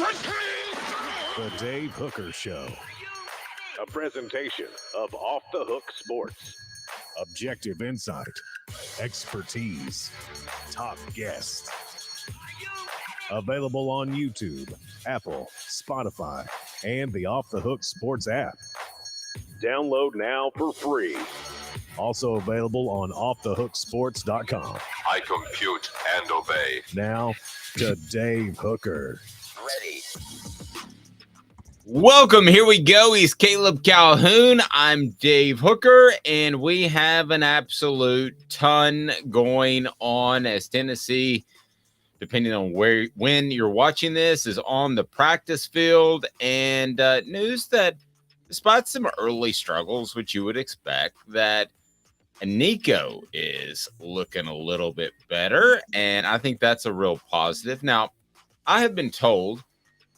The Dave Hooker Show. A presentation of Off the Hook Sports. Objective insight, expertise, top guests. Available on YouTube, Apple, Spotify, and the Off the Hook Sports app. Download now for free. Also available on offthehooksports.com. I compute and obey. Now to Dave Hooker. Ready. Welcome. Here we go. He's Caleb Calhoun. I'm Dave Hooker, and we have an absolute ton going on as Tennessee, depending on when you're watching this, is on the practice field. And news that despite some early struggles, which you would expect, that Nico is looking a little bit better, and I think that's a real positive. Now, I have been told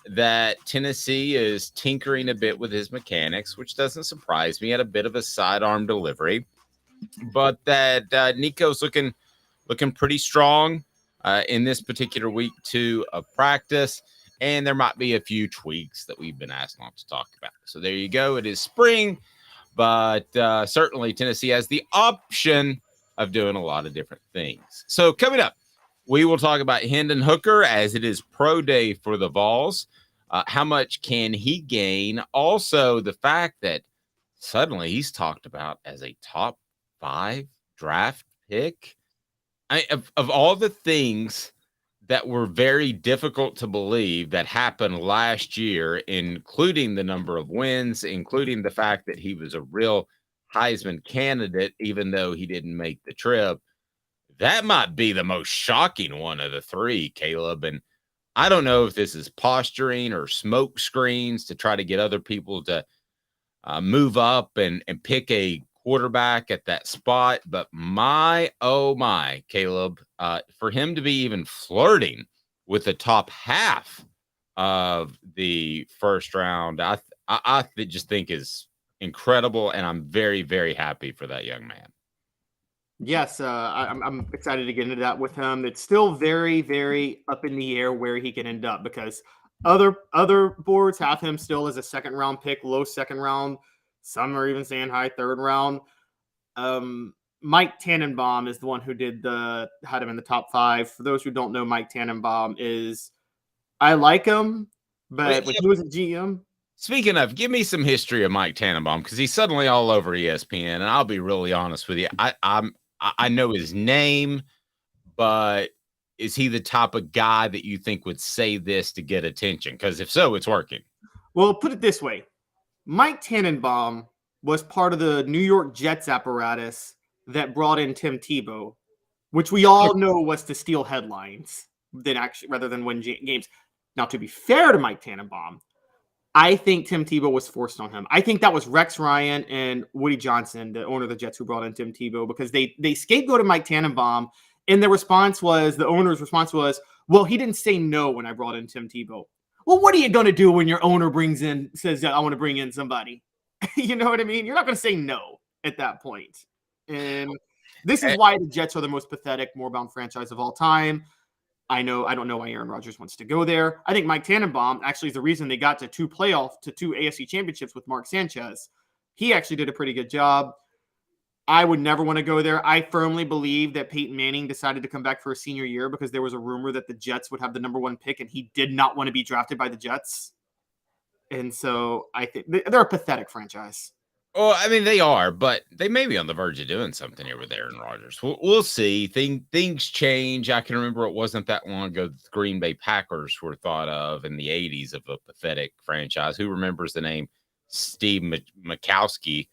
that Tennessee is tinkering a bit with his mechanics, which doesn't surprise me. He had a bit of a sidearm delivery, but that Nico's looking pretty strong in this particular week 2 of practice, and there might be a few tweaks that we've been asked not to talk about. So there you go. It is spring, but certainly Tennessee has the option of doing a lot of different things. So coming up, we will talk about Hendon Hooker as it is pro day for the Vols. How much can he gain? Also, the fact that suddenly he's talked about as a top 5 draft pick. Of all the things that were very difficult to believe that happened last year, including the number of wins, including the fact that he was a real Heisman candidate, even though he didn't make the trip, that might be the most shocking one of the 3, Caleb. And I don't know if this is posturing or smoke screens to try to get other people to move up and pick a quarterback at that spot. But oh my, Caleb, for him to be even flirting with the top half of the first round, I just think is incredible. And I'm very, very happy for that young man. Yes, I'm excited to get into that with him. It's still very, very up in the air where he can end up because other boards have him still as a second round pick, low second round. Some are even saying high third round. Mike Tannenbaum is the one who had him in the top 5. For those who don't know, Mike Tannenbaum I like him, but when he was a GM. Speaking of, give me some history of Mike Tannenbaum because he's suddenly all over ESPN, and I'll be really honest with you. I know his name, but is he the type of guy that you think would say this to get attention? Because if so, it's working. Well, put it this way. Mike Tannenbaum was part of the New York Jets apparatus that brought in Tim Tebow, which we all know was to steal headlines rather than win games. Now, to be fair to Mike Tannenbaum, I think Tim Tebow was forced on him. I think that was Rex Ryan and Woody Johnson, the owner of the Jets, who brought in Tim Tebow because they scapegoated Mike Tannenbaum, and the owner's response was, well, he didn't say no when I brought in Tim Tebow. Well, what are you going to do when your owner says, I want to bring in somebody? You know what I mean? You're not going to say no at that point. And this is why the Jets are the most pathetic, more-bound franchise of all time. I don't know why Aaron Rodgers wants to go there. I think Mike Tannenbaum actually is the reason they got to 2 AFC championships with Mark Sanchez. He actually did a pretty good job. I would never want to go there. I firmly believe that Peyton Manning decided to come back for a senior year because there was a rumor that the Jets would have the number 1 pick, and he did not want to be drafted by the Jets. And so I think they're a pathetic franchise. Well, I mean, they are, but they may be on the verge of doing something here with Aaron Rodgers. We'll see. Things change. I can remember it wasn't that long ago the Green Bay Packers were thought of in the 80s of a pathetic franchise. Who remembers the name Steve Mikowski,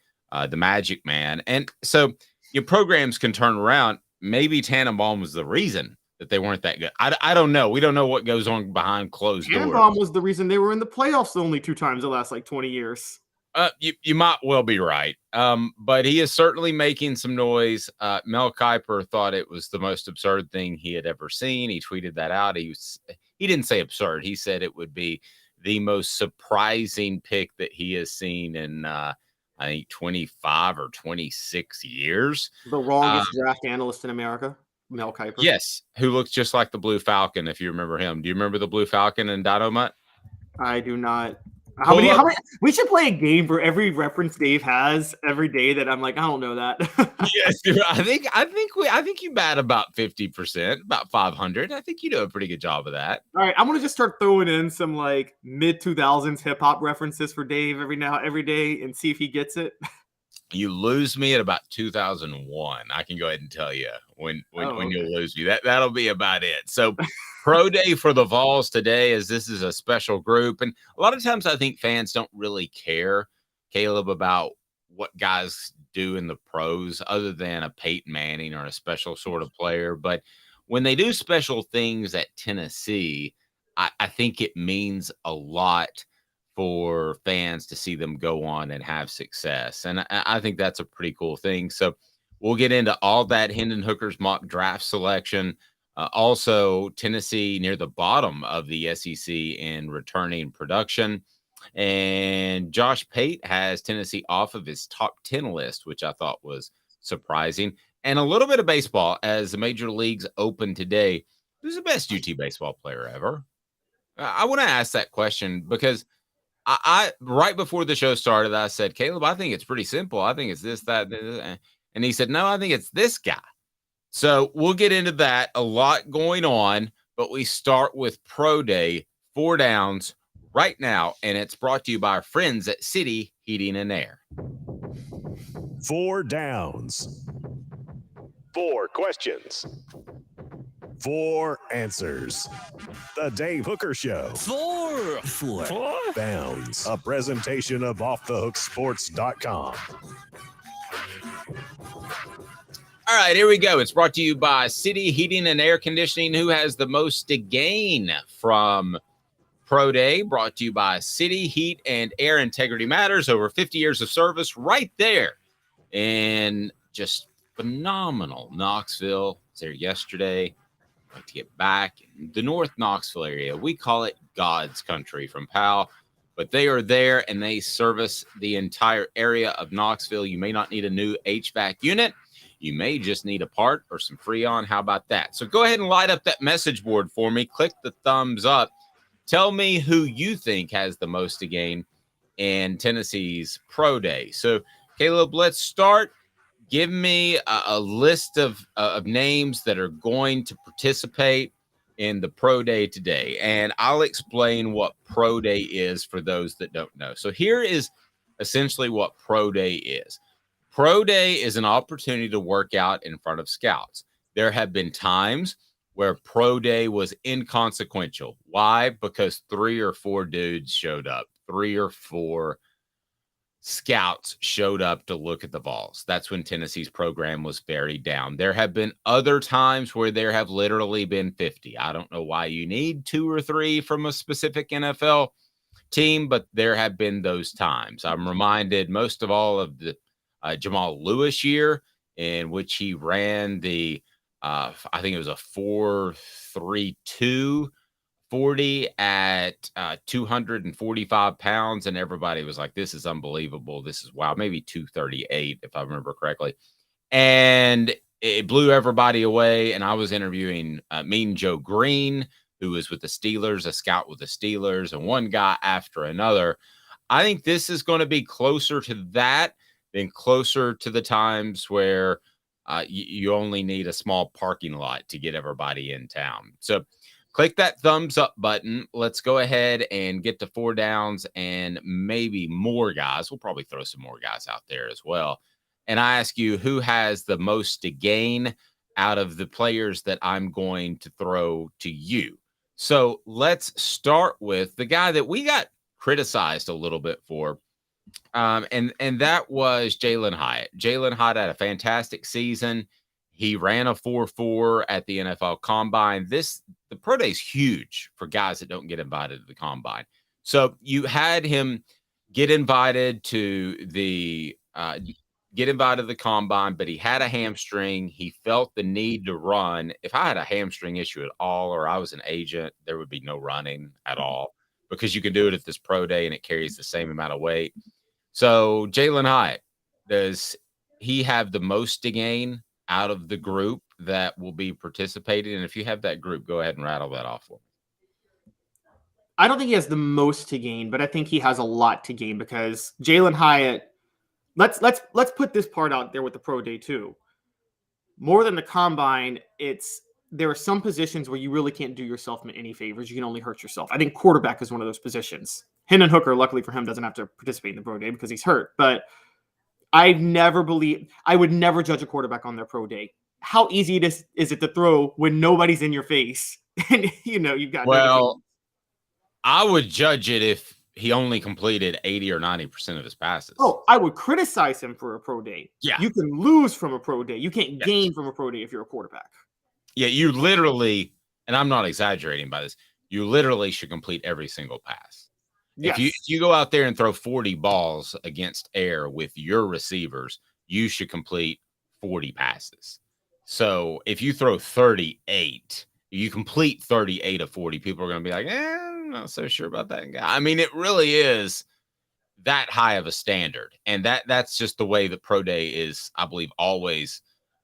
the Magic Man? And so your programs can turn around. Maybe Tannenbaum was the reason that they weren't that good. I don't know. We don't know what goes on behind closed doors. Tannenbaum was the reason they were in the playoffs only 2 times the last 20 years. You might well be right. But he is certainly making some noise. Mel Kiper thought it was the most absurd thing he had ever seen. He tweeted that out. He didn't say absurd. He said it would be the most surprising pick that he has seen in, I think, 25 or 26 years. The longest draft analyst in America, Mel Kiper. Yes, who looks just like the Blue Falcon, if you remember him. Do you remember the Blue Falcon and Dynamite? I do not. How many? We should play a game for every reference Dave has every day that I'm like, I don't know that. Yes, I think you bat about 50%, about 500. I think you do a pretty good job of that. All right, I'm gonna just start throwing in some like mid 2000s hip hop references for Dave every day and see if he gets it. You lose me at about 2001. I can go ahead and tell you when Okay. you'll lose me. That'll be about it. So pro day for the Vols today, as this is a special group. And a lot of times I think fans don't really care, Caleb, about what guys do in the pros other than a Peyton Manning or a special sort of player. But when they do special things at Tennessee, I think it means a lot for fans to see them go on and have success. And I think that's a pretty cool thing. So we'll get into all that. Hendon Hooker's mock draft selection. Also, Tennessee near the bottom of the SEC in returning production. And Josh Pate has Tennessee off of his top 10 list, which I thought was surprising. And a little bit of baseball as the major leagues open today. Who's the best UT baseball player ever? I want to ask that question because I right before the show started, I said, Caleb, I think it's pretty simple. I think it's this, that, and he said, no, I think it's this guy. So we'll get into that. A lot going on, but we start with Pro Day, 4 downs right now, and it's brought to you by our friends at City Heating and Air. 4 downs. 4 questions. 4 answers. The Dave Hooker Show. 4 downs. A presentation of OffTheHookSports.com. All right, here we go. It's brought to you by City Heating and Air Conditioning. Who has the most to gain from Pro Day? Brought to you by City Heat and Air. Integrity matters. Over 50 years of service right there. And just phenomenal. Knoxville was there yesterday. I'd like to get back in the North Knoxville area. We call it God's country from Powell, but they are there and they service the entire area of Knoxville. You may not need a new HVAC unit. You may just need a part or some Freon. How about that? So go ahead and light up that message board for me. Click the thumbs up. Tell me who you think has the most to gain in Tennessee's Pro Day. So, Caleb, let's start. Give me a list of names that are going to participate in the Pro Day today, and I'll explain what Pro Day is for those that don't know. So here is essentially what Pro Day is. Pro Day is an opportunity to work out in front of scouts. There have been times where Pro Day was inconsequential. Why? Because 3 or 4 dudes showed up, 3 or 4 scouts showed up to look at the Vols. That's when Tennessee's program was very down. There have been other times where there have literally been 50. I don't know why you need 2 or 3 from a specific NFL team, but there have been those times. I'm reminded most of all of the Jamal Lewis year in which he ran the, I think it was a 4.32 40 at 245 pounds, and everybody was like, this is unbelievable. This is wow, maybe 238 if I remember correctly. And it blew everybody away. And I was interviewing Mean Joe Green, who was with the Steelers, a scout with the Steelers, and one guy after another. I think this is going to be closer to that than closer to the times where you only need a small parking lot to get everybody in town. So click that thumbs up button. Let's go ahead and get to 4 downs and maybe more guys. We'll probably throw some more guys out there as well. And I ask you, who has the most to gain out of the players that I'm going to throw to you? So let's start with the guy that we got criticized a little bit for. And that was Jalen Hyatt. Jalen Hyatt had a fantastic season. He ran a 4.4 at the NFL Combine. The Pro Day is huge for guys that don't get invited to the Combine. So you had him get invited to the Combine, but he had a hamstring. He felt the need to run. If I had a hamstring issue at all, or I was an agent, there would be no running at all because you can do it at this Pro Day and it carries the same amount of weight. So Jalen Hyatt, does he have the most to gain out of the group that will be participating? And if you have that group, go ahead and rattle that off for me. I don't think he has the most to gain, but I think he has a lot to gain because Jalen Hyatt. Let's put this part out there with the pro day too. More than the combine, there are some positions where you really can't do yourself any favors. You can only hurt yourself. I think quarterback is one of those positions. Hendon Hooker, luckily for him, doesn't have to participate in the pro day because he's hurt. But I would never judge a quarterback on their pro day. How easy is it to throw when nobody's in your face? And you've got Well, I would judge it if he only completed 80 or 90% of his passes. Oh, I would criticize him for a pro day. Yeah. You can lose from a pro day. You can't gain from a pro day if you're a quarterback. Yeah, you literally, and I'm not exaggerating by this, you literally should complete every single pass. Yes. If you go out there and throw 40 balls against air with your receivers, you should complete 40 passes. So if you throw 38, you complete 38 of 40, people are going to be like, I'm not so sure about that guy. I mean, it really is that high of a standard. And that's just the way the pro day is, I believe, always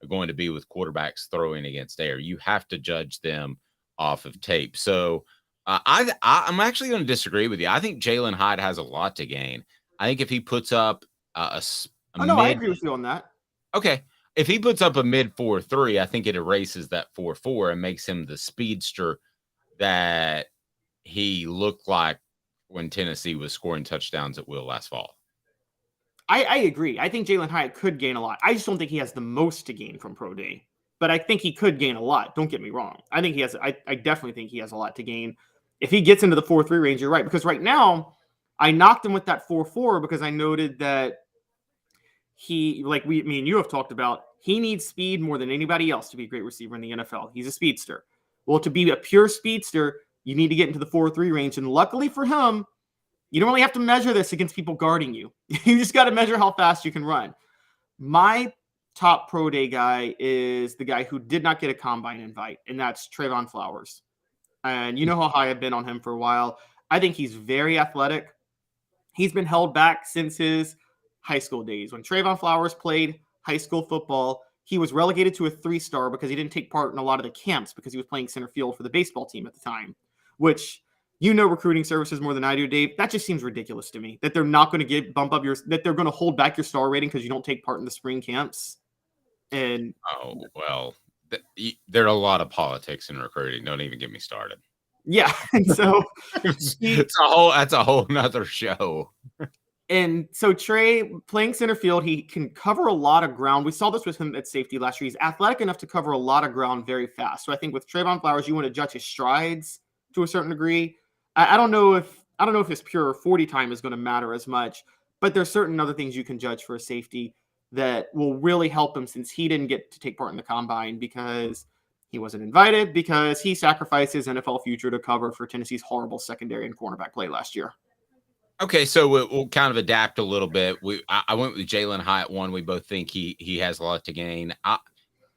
going to be with quarterbacks throwing against air. You have to judge them off of tape. So I'm actually going to disagree with you. I think Jalen Hyatt has a lot to gain. I think if he puts up I agree with you on that. Okay. If he puts up a mid 4.3, I think it erases that 4.4 and makes him the speedster that he looked like when Tennessee was scoring touchdowns at will last fall. I agree. I think Jalen Hyatt could gain a lot. I just don't think he has the most to gain from pro day, but I think he could gain a lot. Don't get me wrong. I think he has. I definitely think he has a lot to gain if he gets into the 4.3 range. You're right, because right now I knocked him with that 4.4 because I noted that he, like me and you have talked about, he needs speed more than anybody else to be a great receiver in the NFL. He's a speedster. Well, to be a pure speedster, you need to get into the 4.3 range. And luckily for him, you don't really have to measure this against people guarding you. You just got to measure how fast you can run. My top pro day guy is the guy who did not get a combine invite, and that's Trayvon Flowers. And you know how high I've been on him for a while. I think he's very athletic. He's been held back since his high school days. When Trayvon Flowers played high school football, he was relegated to a 3-star because he didn't take part in a lot of the camps because he was playing center field for the baseball team at the time, which recruiting services more than I do, Dave. That just seems ridiculous to me that they're not going to that they're going to hold back your star rating because you don't take part in the spring camps. And there are a lot of politics in recruiting. Don't even get me started. Yeah. And so that's a whole nother show. And so Trey playing center field, he can cover a lot of ground. We saw this with him at safety last year. He's athletic enough to cover a lot of ground very fast. So I think with Trayvon Flowers, you want to judge his strides to a certain degree. I don't know if his pure 40 time is going to matter as much, but there's certain other things you can judge for a safety that will really help him since he didn't get to take part in the combine because he wasn't invited, because he sacrificed his NFL future to cover for Tennessee's horrible secondary and cornerback play last year. Okay, so we'll kind of adapt a little bit. I went with Jalen Hyatt one. We both think he has a lot to gain.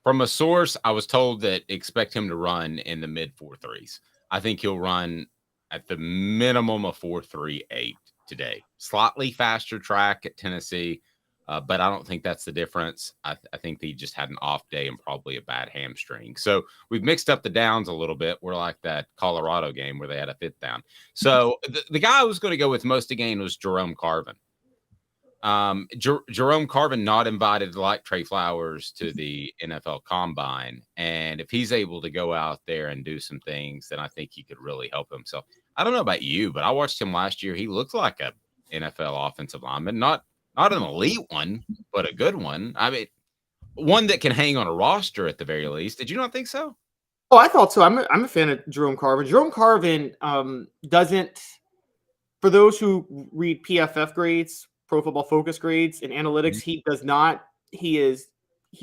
From a source, I was told that expect him to run in the mid 4.3s. I think he'll run at the minimum of 4.38 today. Slightly faster track at Tennessee, but I don't think that's the difference. I think he just had an off day and probably a bad hamstring. So we've mixed up the downs a little bit. We're like that Colorado game where they had a 5th down. So the guy I was going to go with most to gain was Jerome Carvin. Jerome Carvin not invited like Trey Flowers to the NFL Combine. And if he's able to go out there and do some things, then I think he could really help himself. I don't know about you, but I watched him last year. He looked like a NFL offensive lineman, not an elite one, but a good one. I mean, one that can hang on a roster at the very least. Did you not think so? Oh, I thought so. I'm a fan of Jerome Carvin. Jerome Carvin doesn't, for those who read PFF grades, Pro Football Focus grades and analytics, he does not. He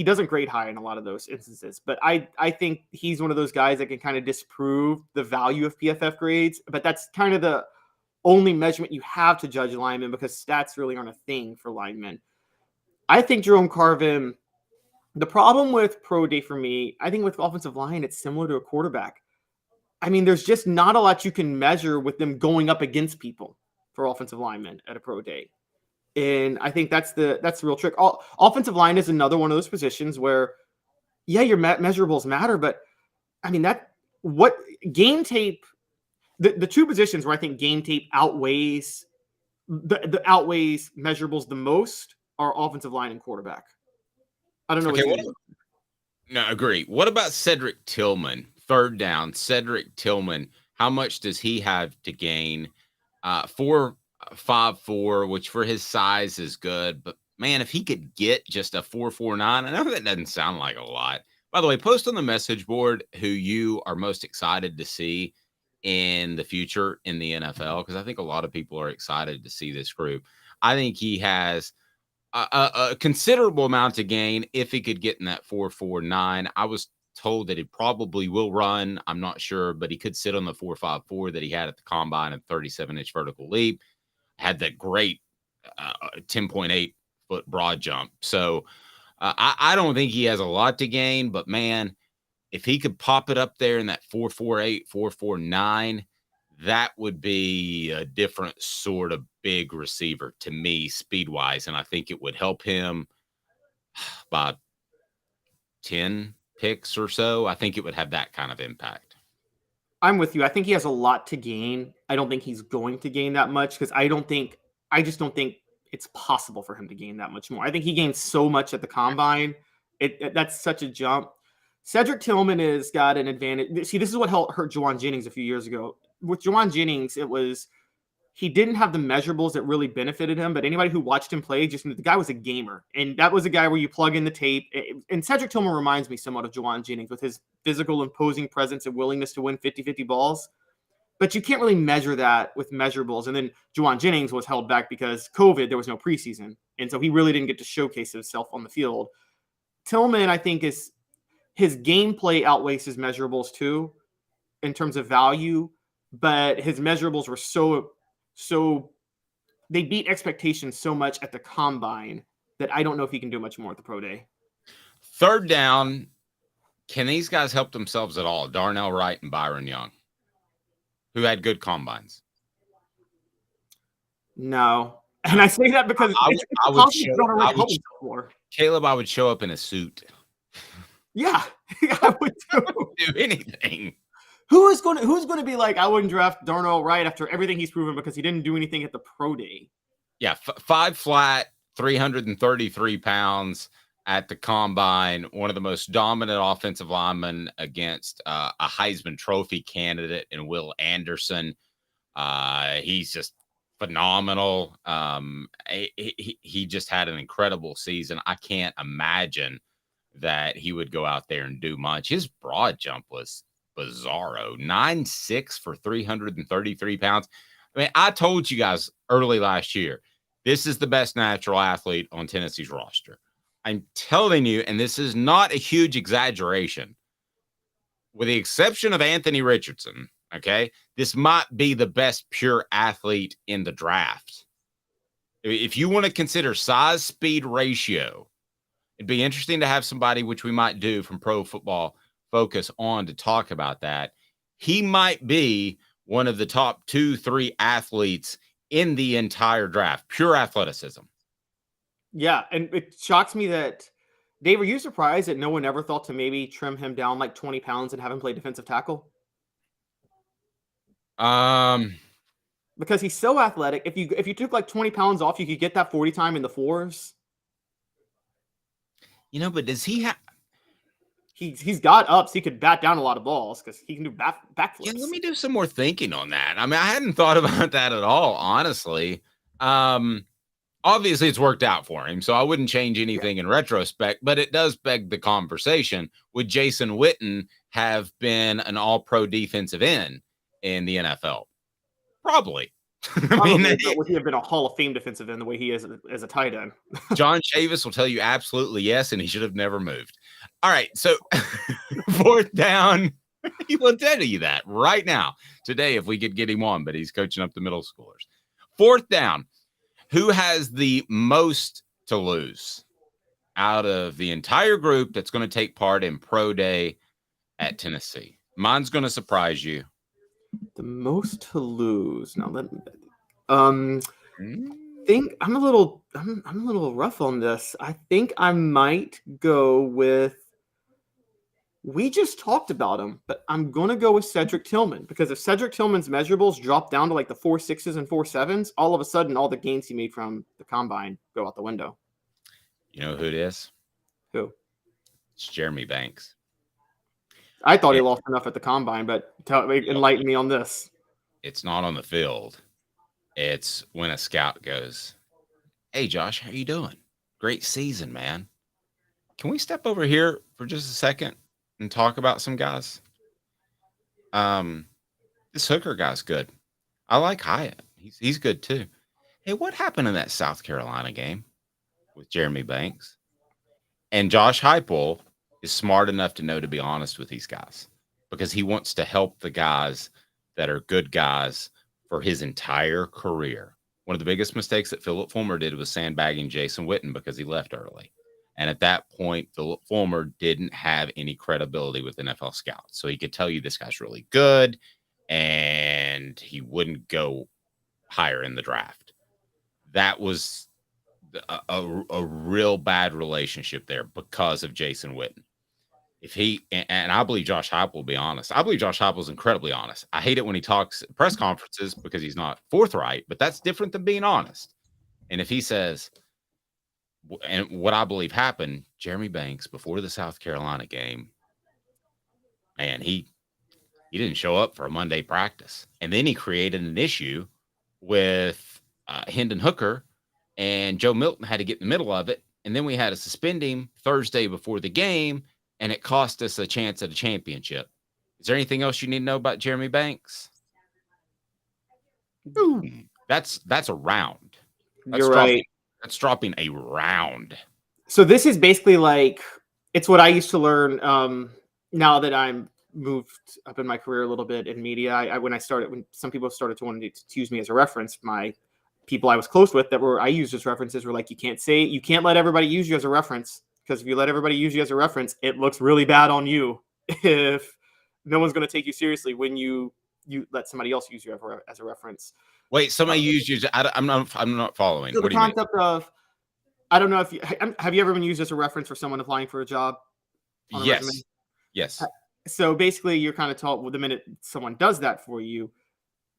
doesn't grade high in a lot of those instances. But I think he's one of those guys that can kind of disprove the value of PFF grades. But that's kind of the only measurement you have to judge linemen because stats really aren't a thing for linemen. I think Jerome Carvin, the problem with pro day for me, I think with offensive line, it's similar to a quarterback. I mean, there's just not a lot you can measure with them going up against people for offensive linemen at a pro day. And I think that's the real trick. Offensive line is another one of those positions where, yeah, your measurables matter, but I mean, what game tape, the two positions where I think game tape outweighs the outweighs measurables the most are offensive line and quarterback. I don't know Okay, what you no, agree. What about Cedric Tillman? Third down, Cedric Tillman. How much does he have to gain? 4.54, which for his size is good, but man, if he could get just a 4.49, I know that doesn't sound like a lot. By the way, post on the message board who you are most excited to see in the future in the NFL, because I think a lot of people are excited to see this group. I think he has a considerable amount to gain if he could get in that 4.49. I was told that he probably will run. I'm not sure, but he could sit on the 4.54 that he had at the combine and 37-inch vertical leap. Had that great 10.8 foot broad jump. So I don't think he has a lot to gain, but man, if he could pop it up there in that 4.48, 4.49, that would be a different sort of big receiver to me, speed wise. And I think it would help him by 10 picks or so. I think it would have that kind of impact. I'm with you. I think he has a lot to gain. I don't think he's going to gain that much because I just don't think it's possible for him to gain that much more. I think he gained so much at the combine. That's such a jump. Cedric Tillman has got an advantage. See, this is what hurt Juwan Jennings a few years ago. With Juwan Jennings, he didn't have the measurables that really benefited him, but anybody who watched him play just knew the guy was a gamer. And that was a guy where you plug in the tape. And Cedric Tillman reminds me somewhat of Juwan Jennings with his physical, imposing presence and willingness to win 50-50 balls. But you can't really measure that with measurables. And then Juwan Jennings was held back because COVID, there was no preseason. And so he really didn't get to showcase himself on the field. Tillman, I think, his gameplay outweighs his measurables too in terms of value, but his measurables were so they beat expectations so much at the combine that I don't know if he can do much more at the pro day. Third down, can these guys help themselves at all? Darnell Wright and Byron Young, who had good combines. No. And I say that because Caleb, I would show up in a suit. Yeah, I would do anything. Who's going to be like, I wouldn't draft Darnell Wright after everything he's proven because he didn't do anything at the pro day? Yeah, 5 flat, 333 pounds at the combine. One of the most dominant offensive linemen against a Heisman Trophy candidate in Will Anderson. He's just phenomenal. He just had an incredible season. I can't imagine that he would go out there and do much. His broad jump was bizarro. 9.6 for 333 pounds. I mean, I told you guys early last year, this is the best natural athlete on Tennessee's roster. I'm telling you, and this is not a huge exaggeration, with the exception of Anthony Richardson, okay, this might be the best pure athlete in the draft. If you want to consider size-speed ratio, it'd be interesting to have somebody, which we might do from Pro Football Focus on, to talk about that. He might be one of the top 2-3 athletes in the entire draft, pure athleticism. Yeah, and it shocks me that, Dave, are you surprised that no one ever thought to maybe trim him down like 20 pounds and have him play defensive tackle? Because he's so athletic. If you took like 20 pounds off, you could get that 40 time in the fours. You know, but does he have... He's got ups. He could bat down a lot of balls because he can do backflips. Yeah, let me do some more thinking on that. I mean, I hadn't thought about that at all, honestly. Obviously, it's worked out for him, so I wouldn't change anything in retrospect, but it does beg the conversation. Would Jason Witten have been an all-pro defensive end in the NFL? Probably. I mean, would he have been a Hall of Fame defensive end the way he is as a tight end? John Chavis will tell you absolutely yes, and he should have never moved. All right, so fourth down, he will tell you that right now, today, if we could get him on, but he's coaching up the middle schoolers. Fourth down, who has the most to lose out of the entire group that's going to take part in Pro Day at Tennessee? Mine's going to surprise you. The most to lose. Now let me think. I'm a little rough on this. I think I might go with We just talked about him, but I'm going to go with Cedric Tillman because if Cedric Tillman's measurables drop down to like the 4.6s and 4.7s, all of a sudden, all the gains he made from the combine go out the window. You know who it is? Who? It's Jeremy Banks. I thought he lost enough at the combine, but enlighten me on this. It's not on the field. It's when a scout goes, "Hey, Josh, how you doing? Great season, man. Can we step over here for just a second and talk about some guys? This Hooker guy's good. I like Hyatt. He's good too. Hey, what happened in that South Carolina game with Jeremy Banks?" And Josh Heupel is smart enough to know to be honest with these guys because he wants to help the guys that are good guys for his entire career. One of the biggest mistakes that Philip Fulmer did was sandbagging Jason Witten because he left early. And at that point, Philip Fulmer didn't have any credibility with NFL scouts. So he could tell you this guy's really good, and he wouldn't go higher in the draft. That was a real bad relationship there because of Jason Witten. And I believe Josh Heupel will be honest. I believe Josh Heupel is incredibly honest. I hate it when he talks at press conferences because he's not forthright, but that's different than being honest. And if he says, and what I believe happened, Jeremy Banks before the South Carolina game, man, he didn't show up for a Monday practice. And then he created an issue with Hendon Hooker, and Joe Milton had to get in the middle of it. And then we had to suspend him Thursday before the game, and it cost us a chance at a championship. Is there anything else you need to know about Jeremy Banks? That's a round. You're right. That's dropping a round. So this is basically like, it's what I used to learn now that I'm moved up in my career a little bit in media. When some people started to want to use me as a reference, my people I was close with I used as references were like, you can't let everybody use you as a reference, because if you let everybody use you as a reference, it looks really bad on you if no one's going to take you seriously when you let somebody else use you as a reference. Wait, somebody used you. I'm not following. So what the concept of, I don't know if have you ever been used as a reference for someone applying for a job? Yes. Yes. So basically, you're kind of taught, well, the minute someone does that for you,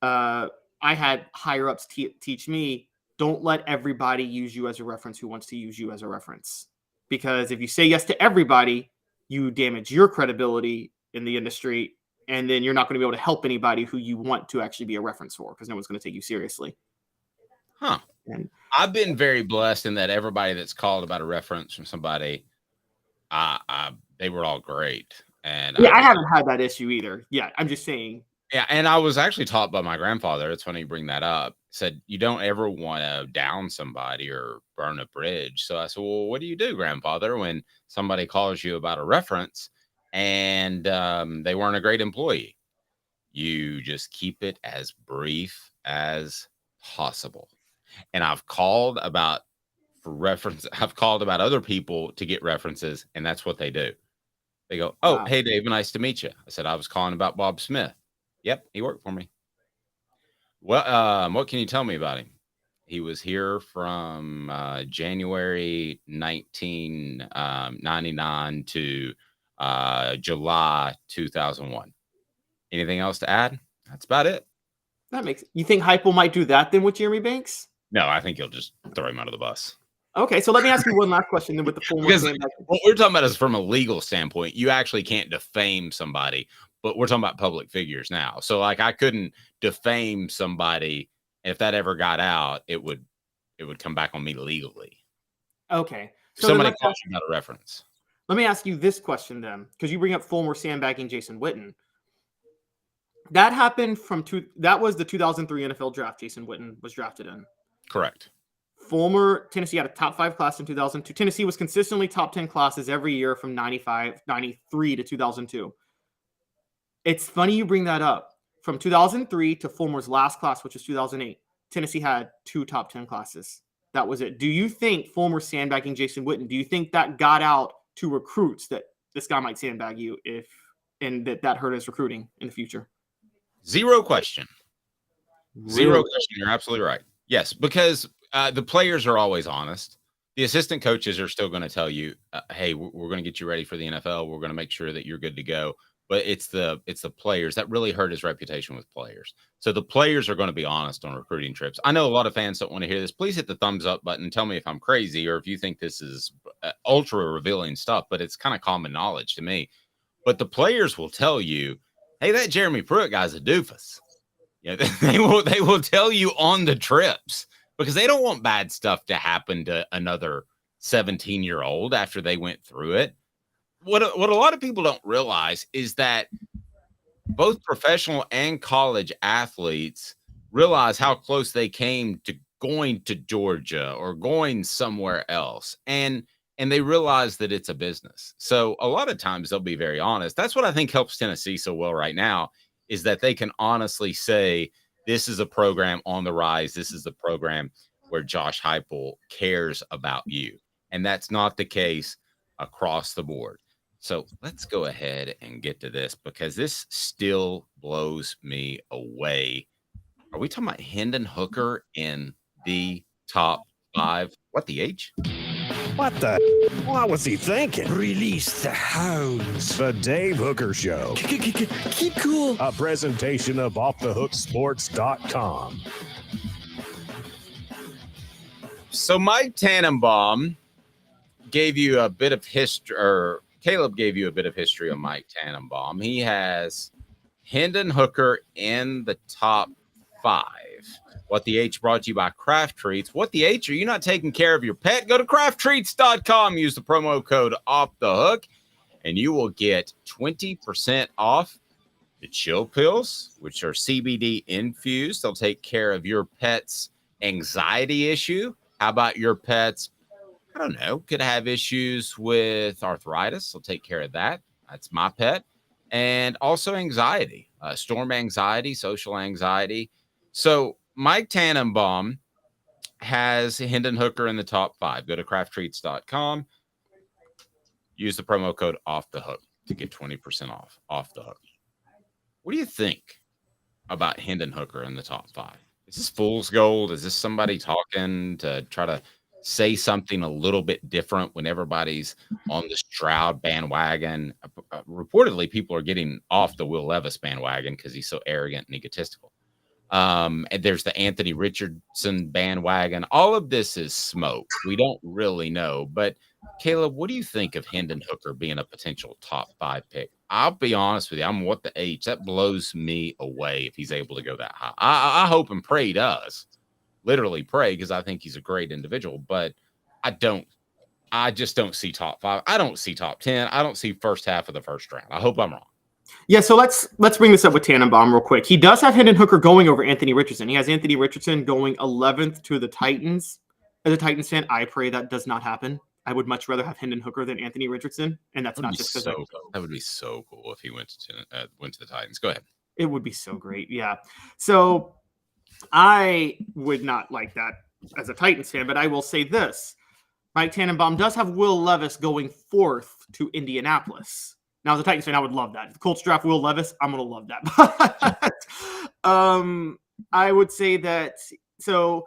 I had higher ups teach me, don't let everybody use you as a reference who wants to use you as a reference. Because if you say yes to everybody, you damage your credibility in the industry, and then you're not going to be able to help anybody who you want to actually be a reference for, because no one's going to take you seriously. Huh. And I've been very blessed in that everybody that's called about a reference from somebody, they were all great. And yeah, I haven't had that issue either. Yeah, I'm just saying. Yeah, and I was actually taught by my grandfather. It's funny you bring that up. Said you don't ever want to down somebody or burn a bridge. So I said, well, what do you do, grandfather, when somebody calls you about a reference and they weren't a great employee? You just keep it as brief as possible. And I've called about other people to get references, and that's what they do. They go, "Oh, Hey, Dave, nice to meet you." I said, "I was calling about Bob Smith." "Yep, he worked for me." "Well, what can you tell me about him?" "He was here from January 1999 to July 2001. Anything else to add?" That's about it. You think Heupel might do that then with Jeremy Banks? No, I think he'll just throw him under the bus. Okay, so let me ask you one last question then with the full Because what we're talking about is from a legal standpoint. You actually can't defame somebody, but we're talking about public figures now. So like I couldn't defame somebody. If that ever got out, it would come back on me legally. Okay. So somebody calls you about a reference. Let me ask you this question then, because you bring up Fulmer sandbagging Jason Witten. That happened that was the 2003 NFL draft Jason Witten was drafted in. Correct. Tennessee had a top 5 class in 2002. Tennessee was consistently top 10 classes every year from 93 to 2002. It's funny you bring that up. From 2003 to Fulmer's last class, which was 2008, Tennessee had 2 top 10 classes. That was it. Do you think Fulmer sandbagging Jason Witten, do you think that got out to recruits that this guy might sandbag you and that hurt his recruiting in the future? Zero question. Really? Zero question. You're absolutely right. Yes, because the players are always honest. The assistant coaches are still going to tell you, hey, we're going to get you ready for the NFL. We're going to make sure that you're good to go. But it's the players that really hurt his reputation with players. So the players are going to be honest on recruiting trips. I know a lot of fans don't want to hear this. Please hit the thumbs up button and tell me if I'm crazy or if you think this is ultra revealing stuff, but it's kind of common knowledge to me. But the players will tell you, hey, that Jeremy Pruitt guy's a doofus. Yeah, they will tell you on the trips because they don't want bad stuff to happen to another 17-year-old after they went through it. What a lot of people don't realize is that both professional and college athletes realize how close they came to going to Georgia or going somewhere else. And they realize that it's a business. So a lot of times they'll be very honest. That's what I think helps Tennessee so well right now is that they can honestly say, this is a program on the rise. This is the program where Josh Heupel cares about you. And that's not the case across the board. So let's go ahead and get to this because this still blows me away. Are we talking about Hendon Hooker in the top 5? What the H? What the? What was he thinking? Release the hounds. The Dave Hooker Show. Keep cool. A presentation of OffTheHookSports.com. So Mike Tannenbaum gave you a bit of history, or Caleb gave you a bit of history on Mike Tannenbaum. He has Hendon Hooker in the top 5. What the H brought to you by Craft Treats. What the H, are you not taking care of your pet? Go to crafttreats.com. Use the promo code OFFTHEHOOK, and you will get 20% off the chill pills, which are CBD infused. They'll take care of your pet's anxiety issue. How about your pet's, I don't know, could have issues with arthritis? They'll take care of that. That's my pet. And also anxiety, storm anxiety, social anxiety. So Mike Tannenbaum has Hendon Hooker in the top 5. Go to crafttreats.com. Use the promo code OFFTHEHOOK to get 20% off the hook. What do you think about Hendon Hooker in the top 5? Is this fool's gold? Is this somebody talking to try to say something a little bit different when everybody's on the Stroud bandwagon? Reportedly, people are getting off the Will Levis bandwagon because he's so arrogant and egotistical. And there's the Anthony Richardson bandwagon. All of this is smoke. We don't really know. But Caleb, what do you think of Hendon Hooker being a potential top 5 pick? I'll be honest with you. I'm what the H. That blows me away if he's able to go that high. I hope and pray he does. Literally pray, because I think he's a great individual. But I just don't see top 5. I don't see top 10. I don't see first half of the first round. I hope I'm wrong. Yeah, so let's bring this up with Tannenbaum real quick. He does have Hendon Hooker going over Anthony Richardson. He has Anthony Richardson going 11th to the Titans. As a Titans fan, I pray that does not happen. I would much rather have Hendon Hooker than Anthony Richardson, and that's not just because that would be so cool if he went to the Titans. Go ahead. It would be so great, yeah. So I would not like that as a Titans fan, but I will say this: Mike Tannenbaum does have Will Levis going 4th to Indianapolis. Now, as a Titans fan, I would love that. If the Colts draft Will Levis, I'm going to love that. But I would say that so.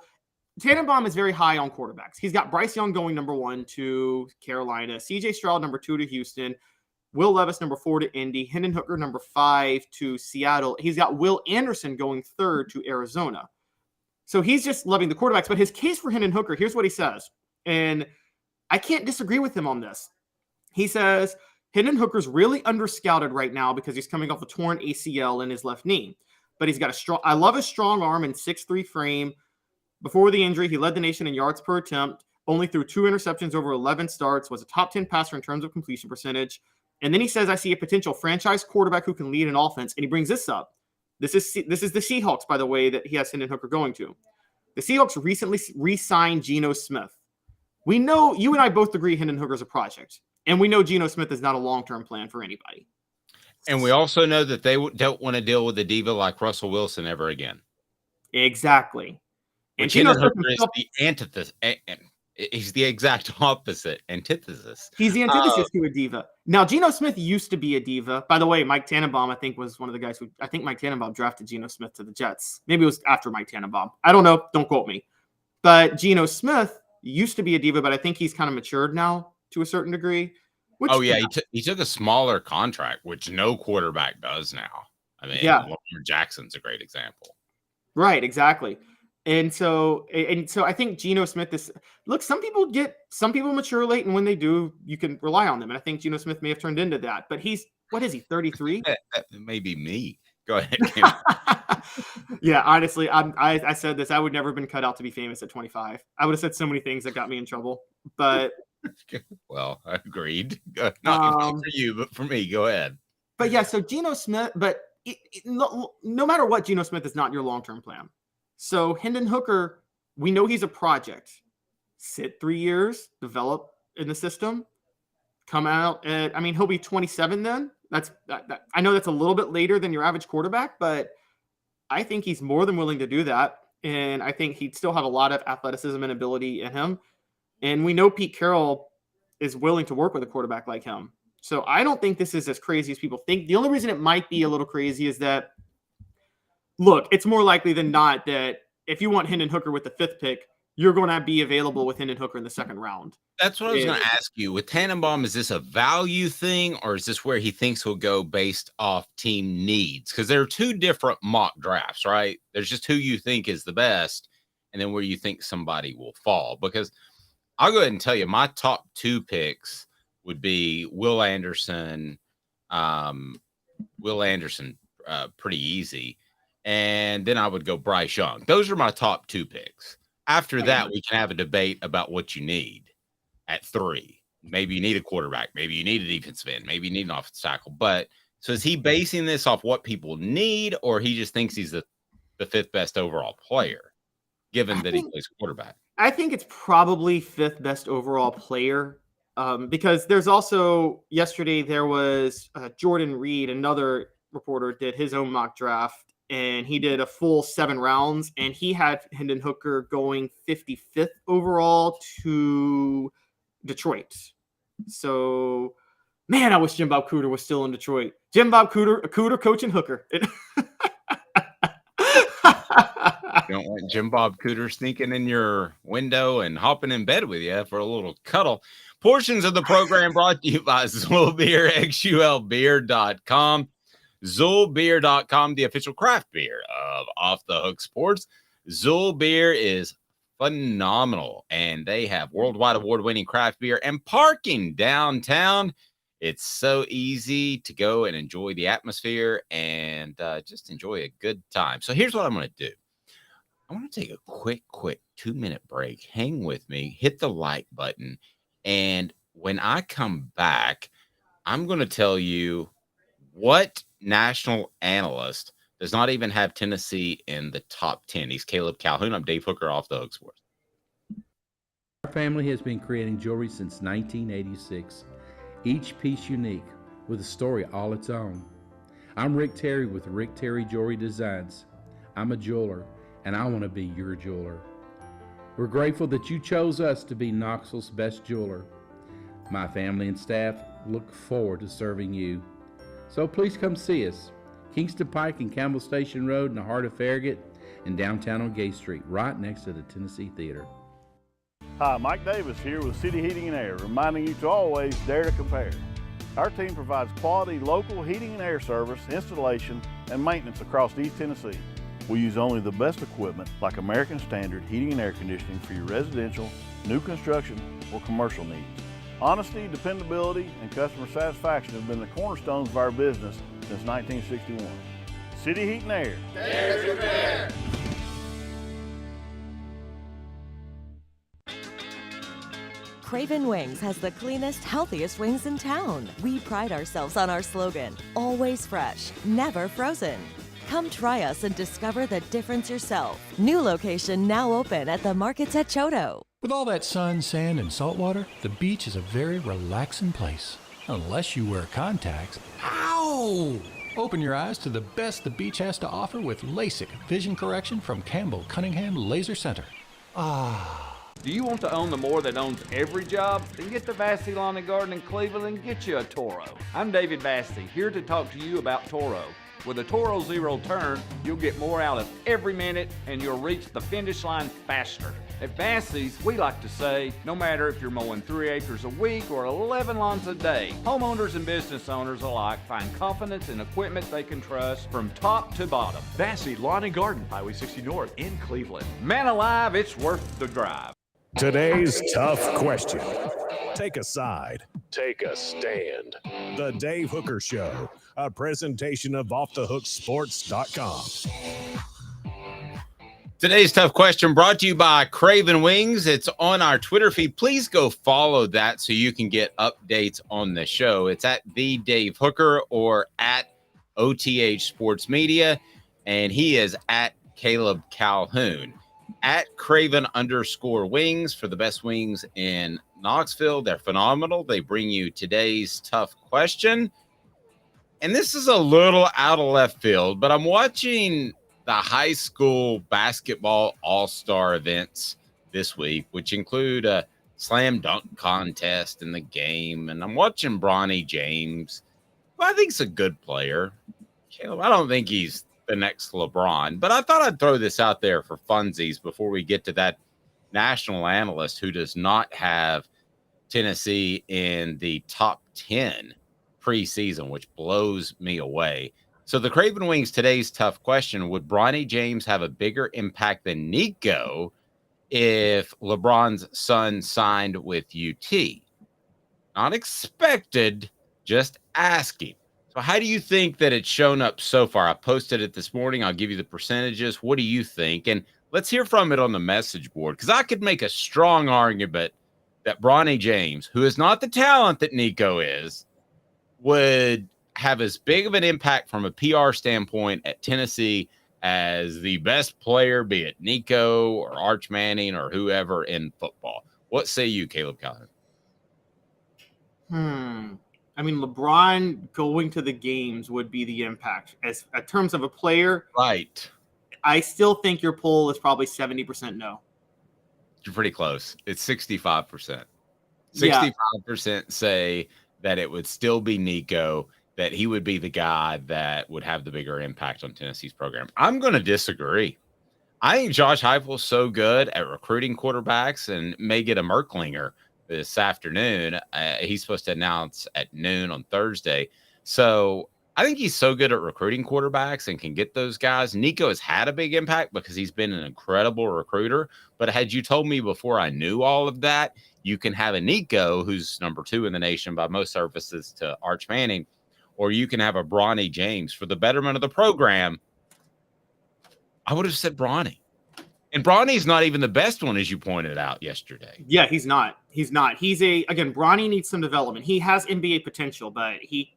Tannenbaum is very high on quarterbacks. He's got Bryce Young going number 1 to Carolina, CJ Stroud number 2 to Houston, Will Levis number 4 to Indy, Hendon Hooker number 5 to Seattle. He's got Will Anderson going 3rd to Arizona. So he's just loving the quarterbacks. But his case for Hendon Hooker, here's what he says. And I can't disagree with him on this. He says, Hendon Hooker's really underscouted right now because he's coming off a torn ACL in his left knee. But he's got I love his strong arm and 6'3" frame. Before the injury, he led the nation in yards per attempt, only threw 2 interceptions over 11 starts, was a top 10 passer in terms of completion percentage. And then he says, I see a potential franchise quarterback who can lead an offense. And he brings this up. This is the Seahawks, by the way, that he has Hendon Hooker going to. The Seahawks recently re-signed Geno Smith. We know, you and I both agree Hendon Hooker is a project. And we know Geno Smith is not a long-term plan for anybody. And we also know that they don't want to deal with a diva like Russell Wilson ever again. Exactly. And Hendon Hooker is the antithesis. He's the exact opposite. Antithesis. He's the antithesis to a diva. Now, Geno Smith used to be a diva. By the way, Mike Tannenbaum, I think, was one of the guys who, I think Mike Tannenbaum drafted Geno Smith to the Jets. Maybe it was after Mike Tannenbaum. I don't know. Don't quote me. But Geno Smith used to be a diva, but I think he's kind of matured now to a certain degree. Which, Oh yeah, he took a smaller contract, which no quarterback does now. I mean, Yeah. Lamar Jackson's a great example. Right, exactly. And so I think Geno Smith is look, some people mature late, and when they do, you can rely on them. And I think Geno Smith may have turned into that. But what is he, 33? That may be me. Go ahead. Yeah, honestly, I said this. I would never have been cut out to be famous at 25. I would have said so many things that got me in trouble. But well, I agreed. Not for you, but for me. Go ahead. But yeah, so Geno Smith, but no matter what, Geno Smith is not your long-term plan. So Hendon Hooker, we know he's a project. Sit 3 years, develop in the system, come out at, I mean, he'll be 27 then. I know that's a little bit later than your average quarterback, but I think he's more than willing to do that. And I think he'd still have a lot of athleticism and ability in him. And we know Pete Carroll is willing to work with a quarterback like him. So I don't think this is as crazy as people think. The only reason it might be a little crazy is that, look, it's more likely than not that if you want Hendon Hooker with the 5th pick, you're going to be available with Hendon Hooker in the 2nd round. That's what I was going to ask you. With Tannenbaum, is this a value thing, or is this where he thinks he'll go based off team needs? Because there are 2 different mock drafts, right? There's just who you think is the best, and then where you think somebody will fall. Because I'll go ahead and tell you, my top 2 picks would be Will Anderson, pretty easy. And then I would go Bryce Young. Those are my top 2 picks. After that, we can have a debate about what you need at 3. Maybe you need a quarterback. Maybe you need a defensive end. Maybe you need an offensive tackle. But so is he basing this off what people need, or he just thinks he's the 5th best overall player, given that he plays quarterback? I think it's probably 5th best overall player. Because there's also, yesterday there was Jordan Reed, another reporter, did his own mock draft, and he did a full 7 rounds, and he had Hendon Hooker going 55th overall to Detroit. So, man, I wish Jim Bob Cooter was still in Detroit. Jim Bob Cooter coaching Hooker. You don't want Jim Bob Cooter sneaking in your window and hopping in bed with you for a little cuddle. Portions of the program brought to you by Zool Beer, XULBeer.com. ZoolBeer.com, the official craft beer of Off the Hook Sports. Zool Beer is phenomenal, and they have worldwide award-winning craft beer and parking downtown. It's so easy to go and enjoy the atmosphere and just enjoy a good time. So here's what I'm going to do. I want to take a quick 2-minute break. Hang with me, hit the like button, and when I come back, I'm going to tell you what national analyst does not even have Tennessee in the top 10. He's Caleb Calhoun. I'm Dave Hooker, Off the Hook Sports. Our family has been creating jewelry since 1986, each piece unique with a story all its own. I'm Rick Terry with Rick Terry Jewelry Designs. I'm a jeweler, and I want to be your jeweler. We're grateful that you chose us to be Knoxville's best jeweler. My family and staff look forward to serving you. So please come see us. Kingston Pike and Campbell Station Road in the heart of Farragut, and downtown on Gay Street, right next to the Tennessee Theater. Hi, Mike Davis here with City Heating and Air, reminding you to always dare to compare. Our team provides quality local heating and air service, installation, and maintenance across East Tennessee. We use only the best equipment like American Standard heating and air conditioning for your residential, new construction, or commercial needs. Honesty, dependability, and customer satisfaction have been the cornerstones of our business since 1961. City Heat and Air. Dare to compare. Craven Wings has the cleanest, healthiest wings in town. We pride ourselves on our slogan, always fresh, never frozen. Come try us and discover the difference yourself. New location now open at the Markets at Choto. With all that sun, sand, and salt water, the beach is a very relaxing place. Unless you wear contacts. Ow! Open your eyes to the best the beach has to offer with LASIK vision correction from Campbell Cunningham Laser Center. Ah. Do you want to own the more that owns every job? Then get to Vassey Lawn and Garden in Cleveland and get you a Toro. I'm David Vassey, here to talk to you about Toro. With a Toro Zero Turn, you'll get more out of every minute and you'll reach the finish line faster. At Bassey's, we like to say, no matter if you're mowing 3 acres a week or 11 lawns a day, homeowners and business owners alike find confidence in equipment they can trust from top to bottom. Bassey Lawn and Garden, Highway 60 North in Cleveland. Man alive, it's worth the drive. Today's tough question. Take a side. Take a stand. The Dave Hooker Show, a presentation of offthehooksports.com. Today's tough question brought to you by Craven Wings. It's on our Twitter feed. Please go follow that so you can get updates on the show. It's at the Dave Hooker or at OTH Sports Media, and he is at Caleb Calhoun. At Craven_Wings for the best wings in Knoxville. They're phenomenal. They bring you today's tough question. And this is a little out of left field, but I'm watching the high school basketball all-star events this week, which include a slam dunk contest in the game. And I'm watching Bronny James, who I think is a good player. Caleb, I don't think he's the next LeBron, but I thought I'd throw this out there for funsies before we get to that national analyst who does not have Tennessee in the top 10 preseason, which blows me away. So the Craven Wings today's tough question: would Bronny James have a bigger impact than Nico if LeBron's son signed with UT? Not expected, just asking. So how do you think that it's shown up so far? I posted it this morning. I'll give you the percentages. What do you think? And let's hear from it on the message board, because I could make a strong argument that Bronny James, who is not the talent that Nico is, would have as big of an impact from a PR standpoint at Tennessee as the best player, be it Nico or Arch Manning or whoever in football. What say you, Caleb Calhoun? I mean, LeBron going to the games would be the impact. As in terms of a player, right? I still think your poll is probably 70% no. You're pretty close. It's 65%. 65% say that it would still be Nico, that he would be the guy that would have the bigger impact on Tennessee's program. I'm going to disagree. I think Josh Heupel's so good at recruiting quarterbacks and may get a Merklinger this afternoon. He's supposed to announce at noon on Thursday. So I think he's so good at recruiting quarterbacks and can get those guys. Nico has had a big impact because he's been an incredible recruiter. But had you told me before I knew all of that, you can have a Nico who's number 2 in the nation by most services to Arch Manning, or you can have a Bronny James for the betterment of the program, I would have said Bronny. And Bronny's not even the best one, as you pointed out yesterday. Yeah, he's not. Again, Bronny needs some development. He has NBA potential, but he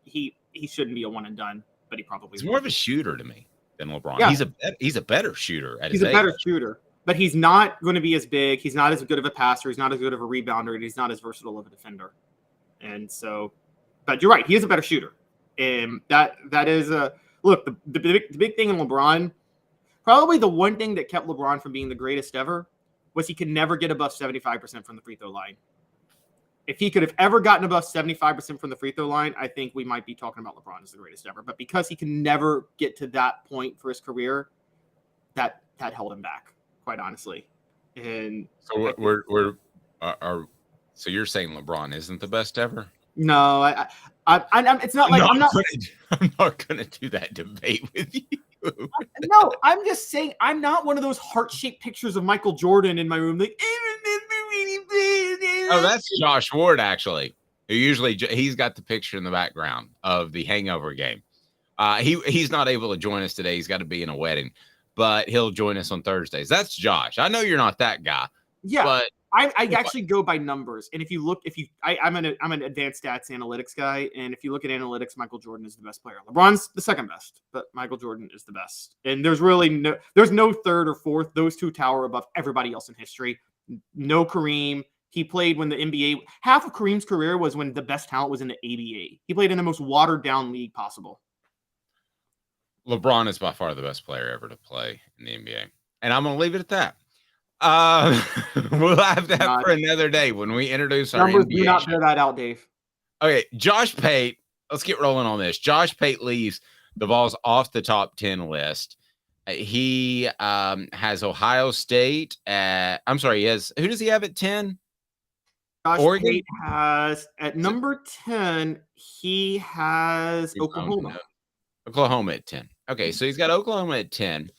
shouldn't be a one and done, but he probably He's more of a shooter to me than LeBron. Yeah. He's a better shooter at his age. He's a better age. shooter, but he's not going to be as big. He's not as good of a passer. He's not as good of a rebounder, and he's not as versatile of a defender. And so, but you're right. He is a better shooter. And that is a look. The big thing in LeBron, probably the one thing that kept LeBron from being the greatest ever, was he could never get above 75% from the free throw line. If he could have ever gotten above 75% from the free throw line, I think we might be talking about LeBron as the greatest ever. But because he can never get to that point for his career, that held him back, quite honestly. And so so you're saying LeBron isn't the best ever? No, it's not like I'm not going to do that debate with you. No, I'm just saying I'm not one of those heart-shaped pictures of Michael Jordan in my room. Like, oh, that's Josh Ward, actually. Who he's got the picture in the background of the Hangover game. He's not able to join us today. He's got to be in a wedding, but he'll join us on Thursdays. That's Josh. I know you're not that guy. Yeah, but I actually go by numbers, and I'm an advanced stats analytics guy, and if you look at analytics, Michael Jordan is the best player. LeBron's the second best, but Michael Jordan is the best. And there's no third or fourth. Those two tower above everybody else in history. No Kareem. He played when the NBA, half of Kareem's career was when the best talent was in the ABA. He played in the most watered down league possible. LeBron is by far the best player ever to play in the NBA. And I'm going to leave it at that. We'll have that for another day when we introduce our numbers. NBA Do not show. bear that out, Dave. Okay, Josh Pate. Let's get rolling on this. Josh Pate leaves the Vols off the top 10 list. He has Ohio State at, I'm sorry, who does he have at 10? Josh Oregon? Pate has at number 10, he has Oklahoma. Oklahoma at 10. Okay, so he's got Oklahoma at 10.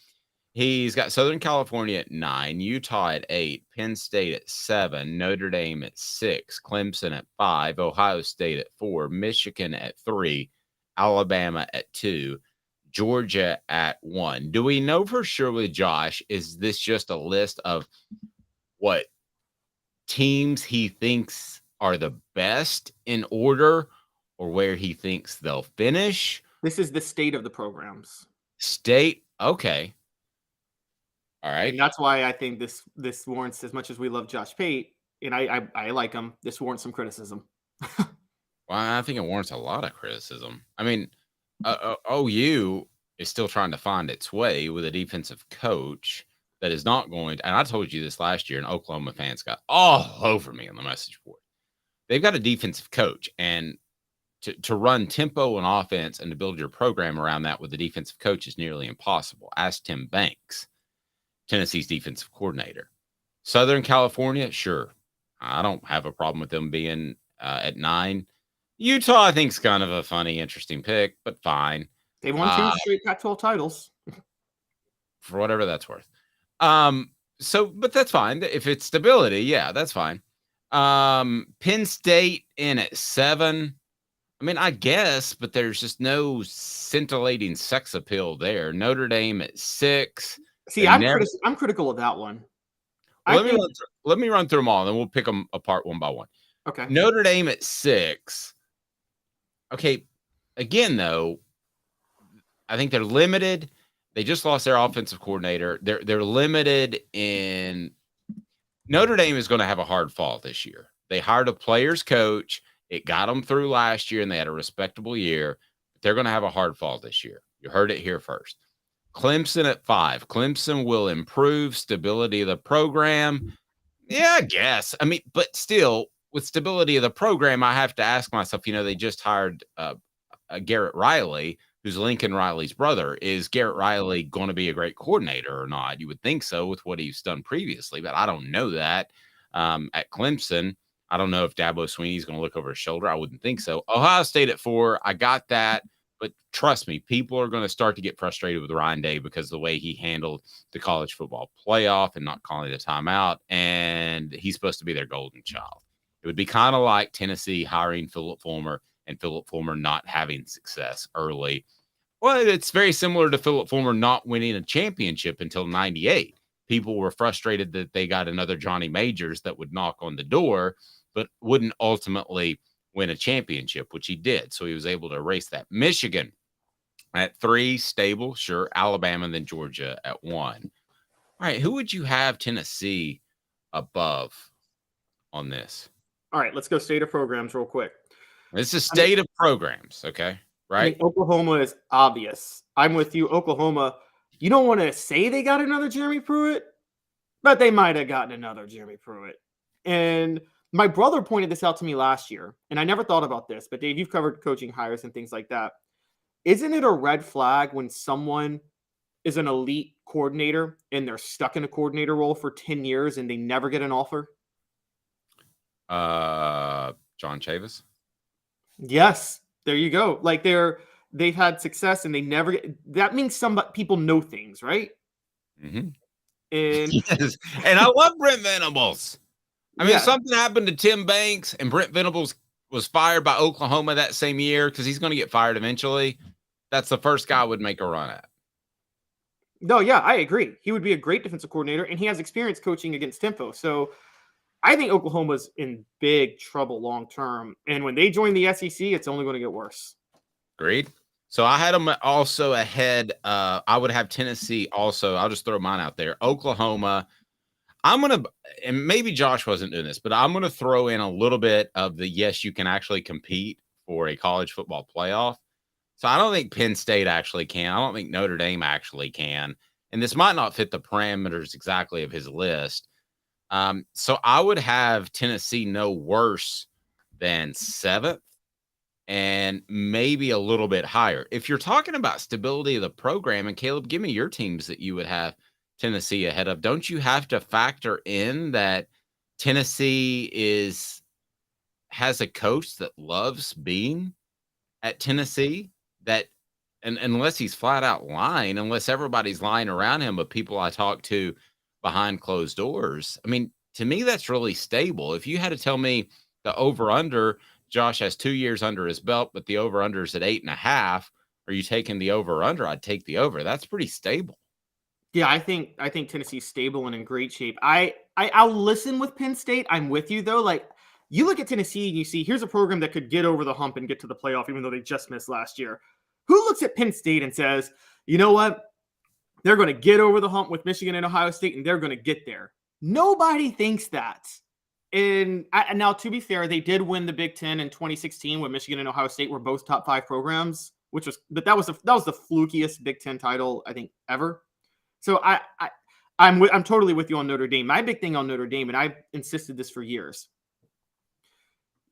He's got Southern California at 9, Utah at 8, Penn State at 7, Notre Dame at 6, Clemson at 5, Ohio State at 4, Michigan at 3, Alabama at 2, Georgia at 1. Do we know for sure with Josh, is this just a list of what teams he thinks are the best in order or where he thinks they'll finish? This is the state of the programs. State? Okay. All right. And that's why I think this warrants, as much as we love Josh Pate, and I like him, this warrants some criticism. Well, I think it warrants a lot of criticism. I mean, OU is still trying to find its way with a defensive coach that is not going to, and I told you this last year, and Oklahoma fans got all over me on the message board. They've got a defensive coach, and to run tempo and offense and to build your program around that with the defensive coach is nearly impossible. Ask Tim Banks, Tennessee's defensive coordinator. Southern California, sure. I don't have a problem with them being at 9. Utah, I think, is kind of a funny, interesting pick, but fine. They won 2 straight Pac-12 titles. For whatever that's worth. But that's fine. If it's stability, yeah, that's fine. Penn State in at 7. I mean, I guess, but there's just no scintillating sex appeal there. Notre Dame at 6. See, I'm critical of that one. Well, let me run through them all, and then we'll pick them apart one by one. Okay. Notre Dame at 6. Okay. Again, though, I think they're limited. They just lost their offensive coordinator. They're limited in Notre Dame is going to have a hard fall this year. They hired a players coach. It got them through last year, and they had a respectable year. They're going to have a hard fall this year. You heard it here first. Clemson at 5. Clemson will improve stability of the program. Yeah, I guess. I mean, but still, with stability of the program, I have to ask myself, they just hired Garrett Riley, who's Lincoln Riley's brother. Is Garrett Riley going to be a great coordinator or not? You would think so with what he's done previously, but I don't know that. At Clemson, I don't know if Dabo Swinney's going to look over his shoulder. I wouldn't think so. Ohio State at 4. I got that. But trust me, people are going to start to get frustrated with Ryan Day because of the way he handled the college football playoff and not calling the timeout. And he's supposed to be their golden child. It would be kind of like Tennessee hiring Philip Fulmer and Philip Fulmer not having success early. Well, it's very similar to Philip Fulmer not winning a championship until 98. People were frustrated that they got another Johnny Majors that would knock on the door, but wouldn't ultimately win a championship, which he did. So he was able to erase that. Michigan at 3, stable, sure. Alabama, and then Georgia at 1. All right, who would you have Tennessee above on this? All right, let's go state of programs real quick. This is state of programs, okay? Right? Oklahoma is obvious. I'm with you. Oklahoma, you don't want to say they got another Jeremy Pruitt, but they might have gotten another Jeremy Pruitt. And my brother pointed this out to me last year, and I never thought about this, but Dave, you've covered coaching hires and things like that. Isn't it a red flag when someone is an elite coordinator and they're stuck in a coordinator role for 10 years and they never get an offer? John Chavis? Yes, there you go. Like they've had success and they never get, that means people know things, right? Mm-hmm. And yes. And I love Brent Venables. I mean, if something happened to Tim Banks and Brent Venables was fired by Oklahoma that same year, because he's going to get fired eventually, that's the first guy I would make a run at. No, yeah, I agree. He would be a great defensive coordinator, and he has experience coaching against tempo. So I think Oklahoma's in big trouble long term. And when they join the SEC, it's only going to get worse. Agreed. So I had them also ahead. I would have Tennessee also. I'll just throw mine out there. Oklahoma. I'm going to, and maybe Josh wasn't doing this, but I'm going to throw in a little bit of the, yes, you can actually compete for a college football playoff. So I don't think Penn State actually can. I don't think Notre Dame actually can. And this might not fit the parameters exactly of his list. So I would have Tennessee no worse than 7th. and maybe a little bit higher. If you're talking about stability of the program, and Caleb, give me your teams that you would have Tennessee ahead of. Don't you have to factor in that Tennessee has a coach that loves being at Tennessee, that and unless he's flat out lying, unless everybody's lying around him, but people I talk to behind closed doors, I mean, to me, that's really stable. If you had to tell me the over-under, Josh has 2 years under his belt, but the over-under is at 8.5, are you taking the over-under? I'd take the over. That's pretty stable. Yeah, I think Tennessee's stable and in great shape. I'll listen with Penn State. I'm with you though. Like, you look at Tennessee and you see here's a program that could get over the hump and get to the playoff, even though they just missed last year. Who looks at Penn State and says, you know what? They're going to get over the hump with Michigan and Ohio State, and they're going to get there. Nobody thinks that. And now, to be fair, they did win the Big Ten in 2016 when Michigan and Ohio State were both top 5 programs, that was the flukiest Big Ten title I think ever. So I'm totally with you on Notre Dame. My big thing on Notre Dame, and I've insisted this for years.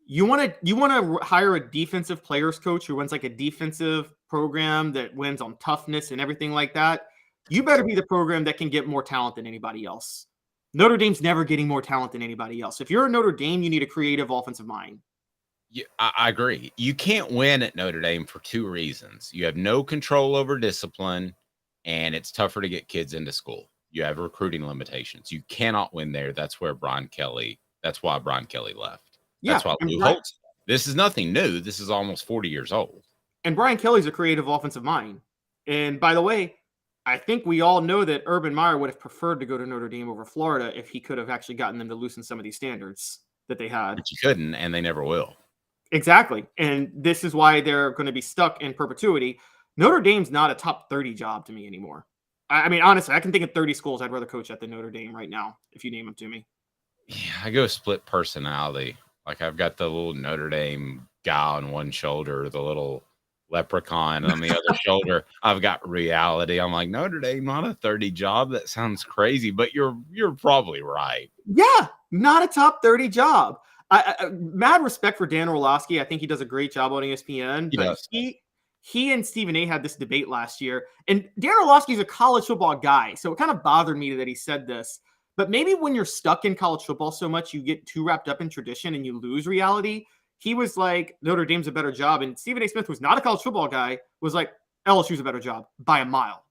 You want to hire a defensive players coach who runs like a defensive program that wins on toughness and everything like that. You better be the program that can get more talent than anybody else. Notre Dame's never getting more talent than anybody else. If you're a Notre Dame, you need a creative offensive mind. Yeah, I agree. You can't win at Notre Dame for 2 reasons. You have no control over discipline, and it's tougher to get kids into school. You have recruiting limitations. You cannot win there. That's why Brian Kelly left. Yeah, that's why Lou Holtz. This is nothing new. This is almost 40 years old. And Brian Kelly's a creative offensive mind. And by the way, I think we all know that Urban Meyer would have preferred to go to Notre Dame over Florida if he could have actually gotten them to loosen some of these standards that they had. But you couldn't, and they never will. Exactly. And this is why they're going to be stuck in perpetuity. Notre Dame's not a top 30 job to me anymore. I mean, honestly, I can think of 30 schools I'd rather coach at than Notre Dame right now, if you name them to me. Yeah, I go split personality. Like, I've got the little Notre Dame guy on one shoulder, the little leprechaun on the other shoulder. I've got reality. I'm like, Notre Dame, not a 30 job. That sounds crazy, but you're probably right. Yeah, not a top 30 job. Mad respect for Dan Orlovsky. I think he does a great job on ESPN. He and Stephen A had this debate last year, and Dan Orlovsky's a college football guy, so it kind of bothered me that he said this. But maybe when you're stuck in college football so much, you get too wrapped up in tradition and you lose reality. He was like, Notre Dame's a better job. And Stephen A. Smith, who's not a college football guy, was like, LSU's a better job by a mile.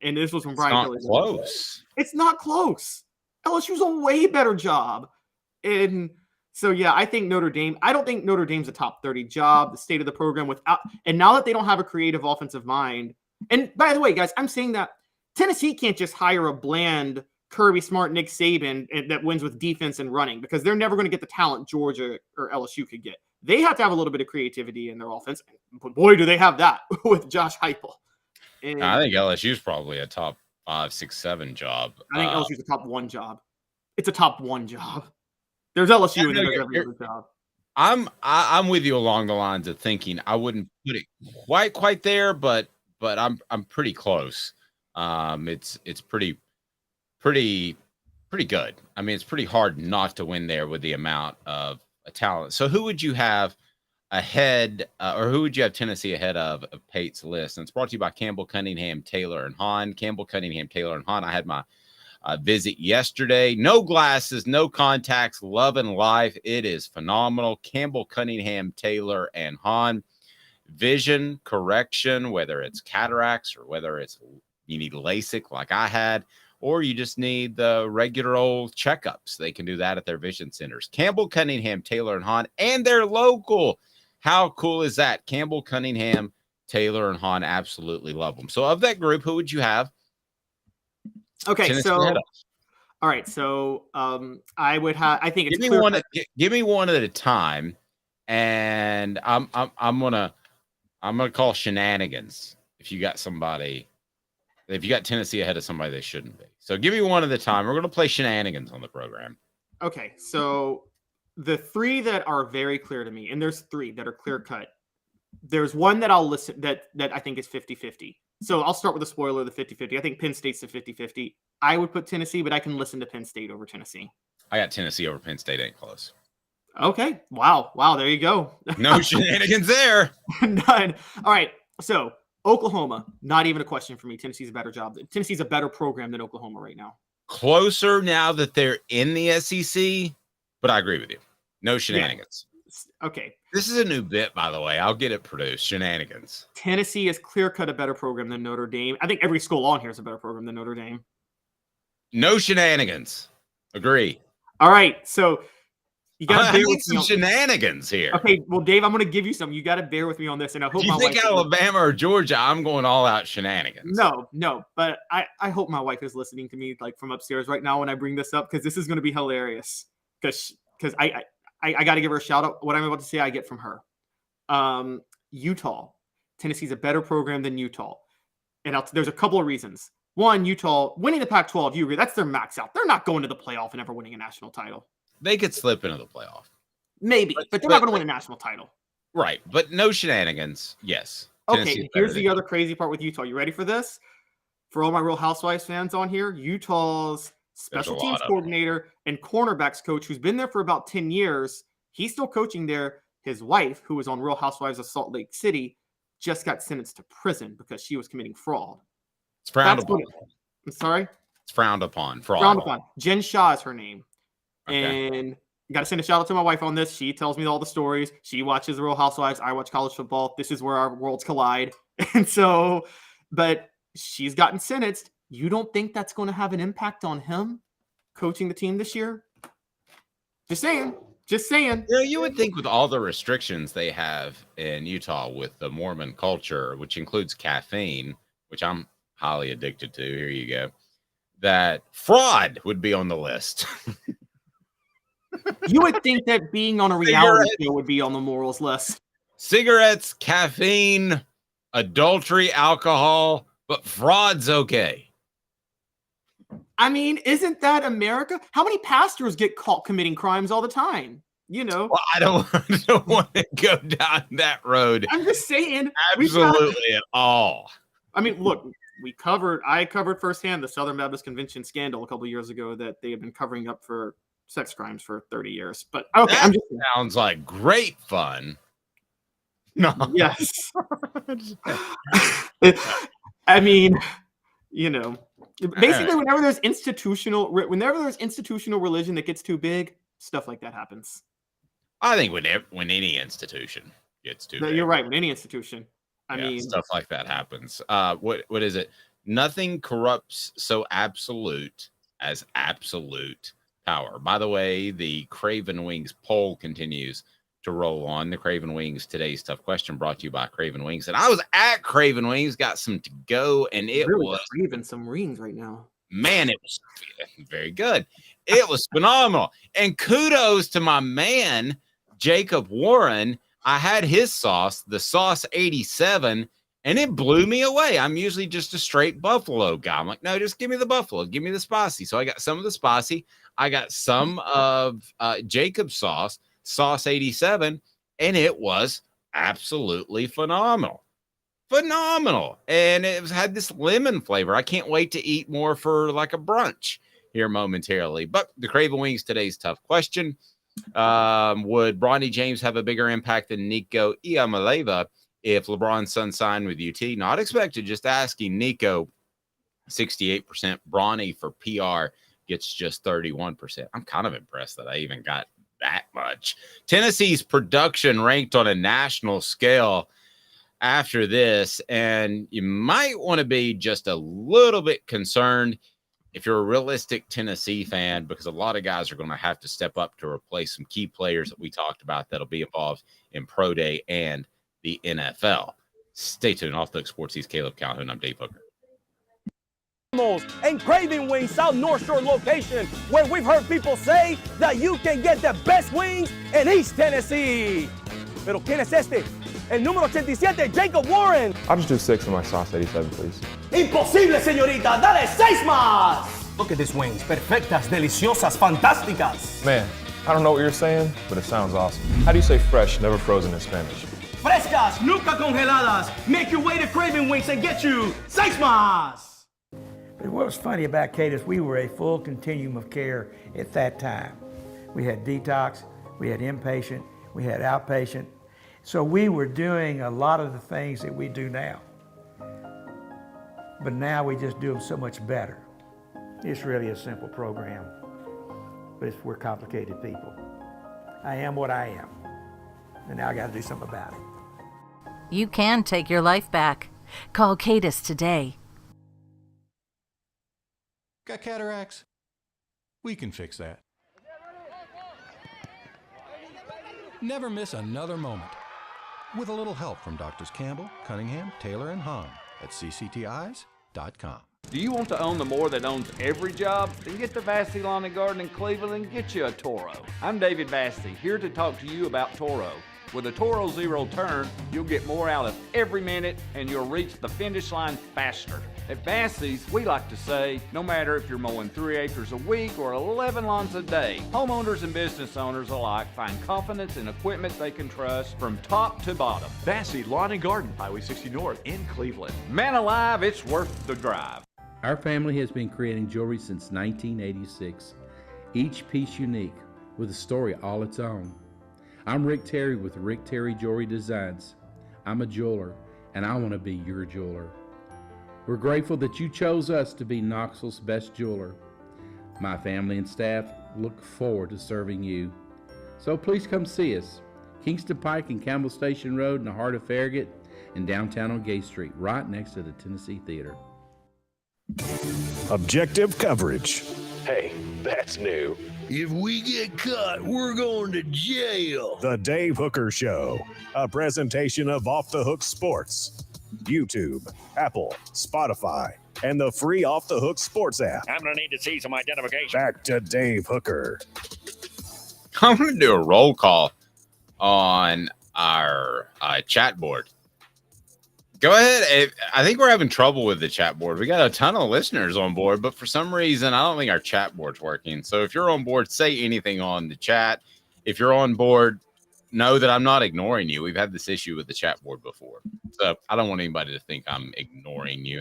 And this was when Brian Kelly was close. It's not close. LSU's a way better job. And so, yeah, I think Notre Dame, I don't think Notre Dame's a top 30 job, the state of the program without, and now that they don't have a creative offensive mind. And by the way, guys, I'm saying that Tennessee can't just hire a bland Kirby Smart, Nick Saban that wins with defense and running, because they're never going to get the talent Georgia or LSU could get. They have to have a little bit of creativity in their offense. But boy, do they have that with Josh Heupel. And I think LSU's probably a top 5, 6, 7 job. I think LSU's a top 1 job. It's a top 1 job. There's LSU and then there's every other job. I'm with you along the lines of thinking. I wouldn't put it quite there, but I'm pretty close. It's pretty good. I mean, it's pretty hard not to win there with the amount of talent. So who would you have ahead, or who would you have Tennessee ahead of Pate's list? And it's brought to you by Campbell, Cunningham, Taylor, and Hahn. Campbell, Cunningham, Taylor, and Hahn. I had my visit yesterday. No glasses, no contacts, love and life. It is phenomenal. Campbell, Cunningham, Taylor, and Hahn. Vision correction, whether it's cataracts or whether it's you need LASIK like I had, or you just need the regular old checkups. They can do that at their vision centers. Campbell, Cunningham, Taylor, and Hahn, and they're local. How cool is that? Campbell, Cunningham, Taylor, and Hahn, absolutely love them. So of that group, who would you have? Okay, Tennessee so all right, so I would have. I think it's give me one at a time, and I'm gonna call shenanigans if you got somebody. If you got Tennessee ahead of somebody they shouldn't be. So give me one at a time. We're going to play shenanigans on the program. Okay, so the 3 that are very clear to me, and there's 3 that are clear cut. There's one that I'll listen that I think is 50-50. So I'll start with a spoiler, the 50-50. I think Penn State's the 50-50. I would put Tennessee, but I can listen to Penn State over Tennessee. I got Tennessee over Penn State. Ain't close. Okay. Wow. There you go. No shenanigans there. None. All right. So Oklahoma, not even a question for me. Tennessee's a better job. Tennessee's a better program than Oklahoma right now. Closer now that they're in the SEC, but I agree with you. No shenanigans. Yeah. Okay. This is a new bit, by the way. I'll get it produced. Shenanigans. Tennessee is clear-cut a better program than Notre Dame. I think every school on here is a better program than Notre Dame. No shenanigans. Agree. All right. So you got to bear with some shenanigans here. Okay. Well, Dave, I'm going to give you some. You got to bear with me on this. And I hope you think Alabama or Georgia, I'm going all out shenanigans. No. But I hope my wife is listening to me like from upstairs right now when I bring this up, because this is going to be hilarious. Because I got to give her a shout out. What I'm about to say, I get from her. Utah. Tennessee's a better program than Utah. And there's a couple of reasons. One, Utah winning the Pac-12, you agree, that's their max out. They're not going to the playoff and ever winning a national title. They could slip into the playoff. Maybe, but they're not going to win a national title. Right, but no shenanigans. Yes. Okay, here's the other crazy part with Utah. You ready for this? For all my Real Housewives fans on here, Utah's special teams coordinator and cornerbacks coach, who's been there for about 10 years, he's still coaching there. His wife, who was on Real Housewives of Salt Lake City, just got sentenced to prison because she was committing fraud. It's frowned upon. I'm sorry? It's frowned upon. Fraud. Frowned upon. Jen Shaw is her name. Okay. And got to send a shout out to my wife on this. She tells me all the stories. She watches the Real Housewives. I watch college football. This is where our worlds collide. And so, but she's gotten sentenced. You don't think that's going to have an impact on him coaching the team this year? Just saying. Yeah, you would think with all the restrictions they have in Utah with the Mormon culture, which includes caffeine, which I'm highly addicted to. Here you go. That fraud would be on the list. You would think that being on a reality show would be on the morals list. Cigarettes, caffeine, adultery, alcohol, but fraud's okay. I mean, isn't that America? How many pastors get caught committing crimes all the time? You know, well, I don't want to go down that road. I'm just saying, absolutely at all. I mean, look, I covered firsthand the Southern Baptist Convention scandal a couple of years ago that they have been covering up for sex crimes for 30 years. But okay, that sounds like great fun. No. Yes. I mean, you know, basically whenever there's institutional religion that gets too big, stuff like that happens. I think when any institution gets too big. You're right, when any institution. I mean, stuff like that happens. What is it? Nothing corrupts so absolute as absolute power. By the way, the Craven Wings poll continues to roll on. The Craven Wings Today's Tough Question brought to you by Craven Wings. And I was at Craven Wings, got some to go, and it really was craving some rings right now. Man, it was very good. It was phenomenal. And kudos to my man, Jacob Warren. I had his sauce, the Sauce 87, and it blew me away. I'm usually just a straight buffalo guy. I'm like, no, just give me the buffalo. Give me the spicy. So I got some of the spicy. I got some of Jacob's Sauce 87, and it was absolutely phenomenal. Phenomenal. And it had this lemon flavor. I can't wait to eat more for like a brunch here momentarily. But the Craven Wings Today's Tough Question. Would Bronny James have a bigger impact than Nico Iamaleava if LeBron's son signed with UT? Not expected, just asking. Nico, 68%. Bronny for PR gets just 31%. I'm kind of impressed that I even got that much. Tennessee's production ranked on a national scale after this, and you might want to be just a little bit concerned if you're a realistic Tennessee fan, because a lot of guys are going to have to step up to replace some key players that we talked about that'll be involved in Pro Day and the NFL. Stay tuned. Off the Sports. He's Caleb Calhoun. I'm Dave Hooker. And Craven Wings South North Shore location, where we've heard people say that you can get the best wings in East Tennessee. Pero ¿quién es este? El número 87, Jacob Warren. I'll just do 6 of my Sauce 87, please. Imposible, señorita. Dale 6 más. Look at these wings. Perfectas, deliciosas, fantásticas. Man, I don't know what you're saying, but it sounds awesome. How do you say fresh, never frozen in Spanish? Frescas, nunca congeladas. Make your way to Craven Wings and get you 6 más. What was funny about Cadis, we were a full continuum of care at that time. We had detox, We had inpatient, we had outpatient. So we were doing a lot of the things that we do now. But now we just do them so much better. It's really a simple program, but we're complicated people. I am what I am, and now I got to do something about it. You can take your life back. Call Cadis today. Got cataracts? We can fix that. Never miss another moment. With a little help from Doctors Campbell, Cunningham, Taylor, and Hahn at cctis.com. Do you want to own the more that owns every job? Then get to Vassey Lawn and Garden in Cleveland and get you a Toro. I'm David Vassey, here to talk to you about Toro. With a Toro Zero Turn, you'll get more out of every minute and you'll reach the finish line faster. At Vassey's, we like to say, no matter if you're mowing 3 acres a week or 11 lawns a day, homeowners and business owners alike find confidence in equipment they can trust from top to bottom. Vassey Lawn and Garden, Highway 60 North in Cleveland. Man alive, it's worth the drive. Our family has been creating jewelry since 1986, each piece unique with a story all its own. I'm Rick Terry with Rick Terry Jewelry Designs. I'm a jeweler, and I want to be your jeweler. We're grateful that you chose us to be Knoxville's best jeweler. My family and staff look forward to serving you. So please come see us. Kingston Pike and Campbell Station Road in the heart of Farragut and downtown on Gay Street, right next to the Tennessee Theater. Objective coverage. Hey, that's new. If we get caught, we're going to jail. The Dave Hooker Show, a presentation of Off the Hook Sports. YouTube, Apple, Spotify, and the free Off the Hook Sports app. I'm going to need to see some identification. Back to Dave Hooker. I'm going to do a roll call on our chat board. Go ahead. I think we're having trouble with the chat board. We got a ton of listeners on board, but for some reason, I don't think our chat board's working. So if you're on board, say anything on the chat. If you're on board, know that I'm not ignoring you. We've had this issue with the chat board before. So I don't want anybody to think I'm ignoring you.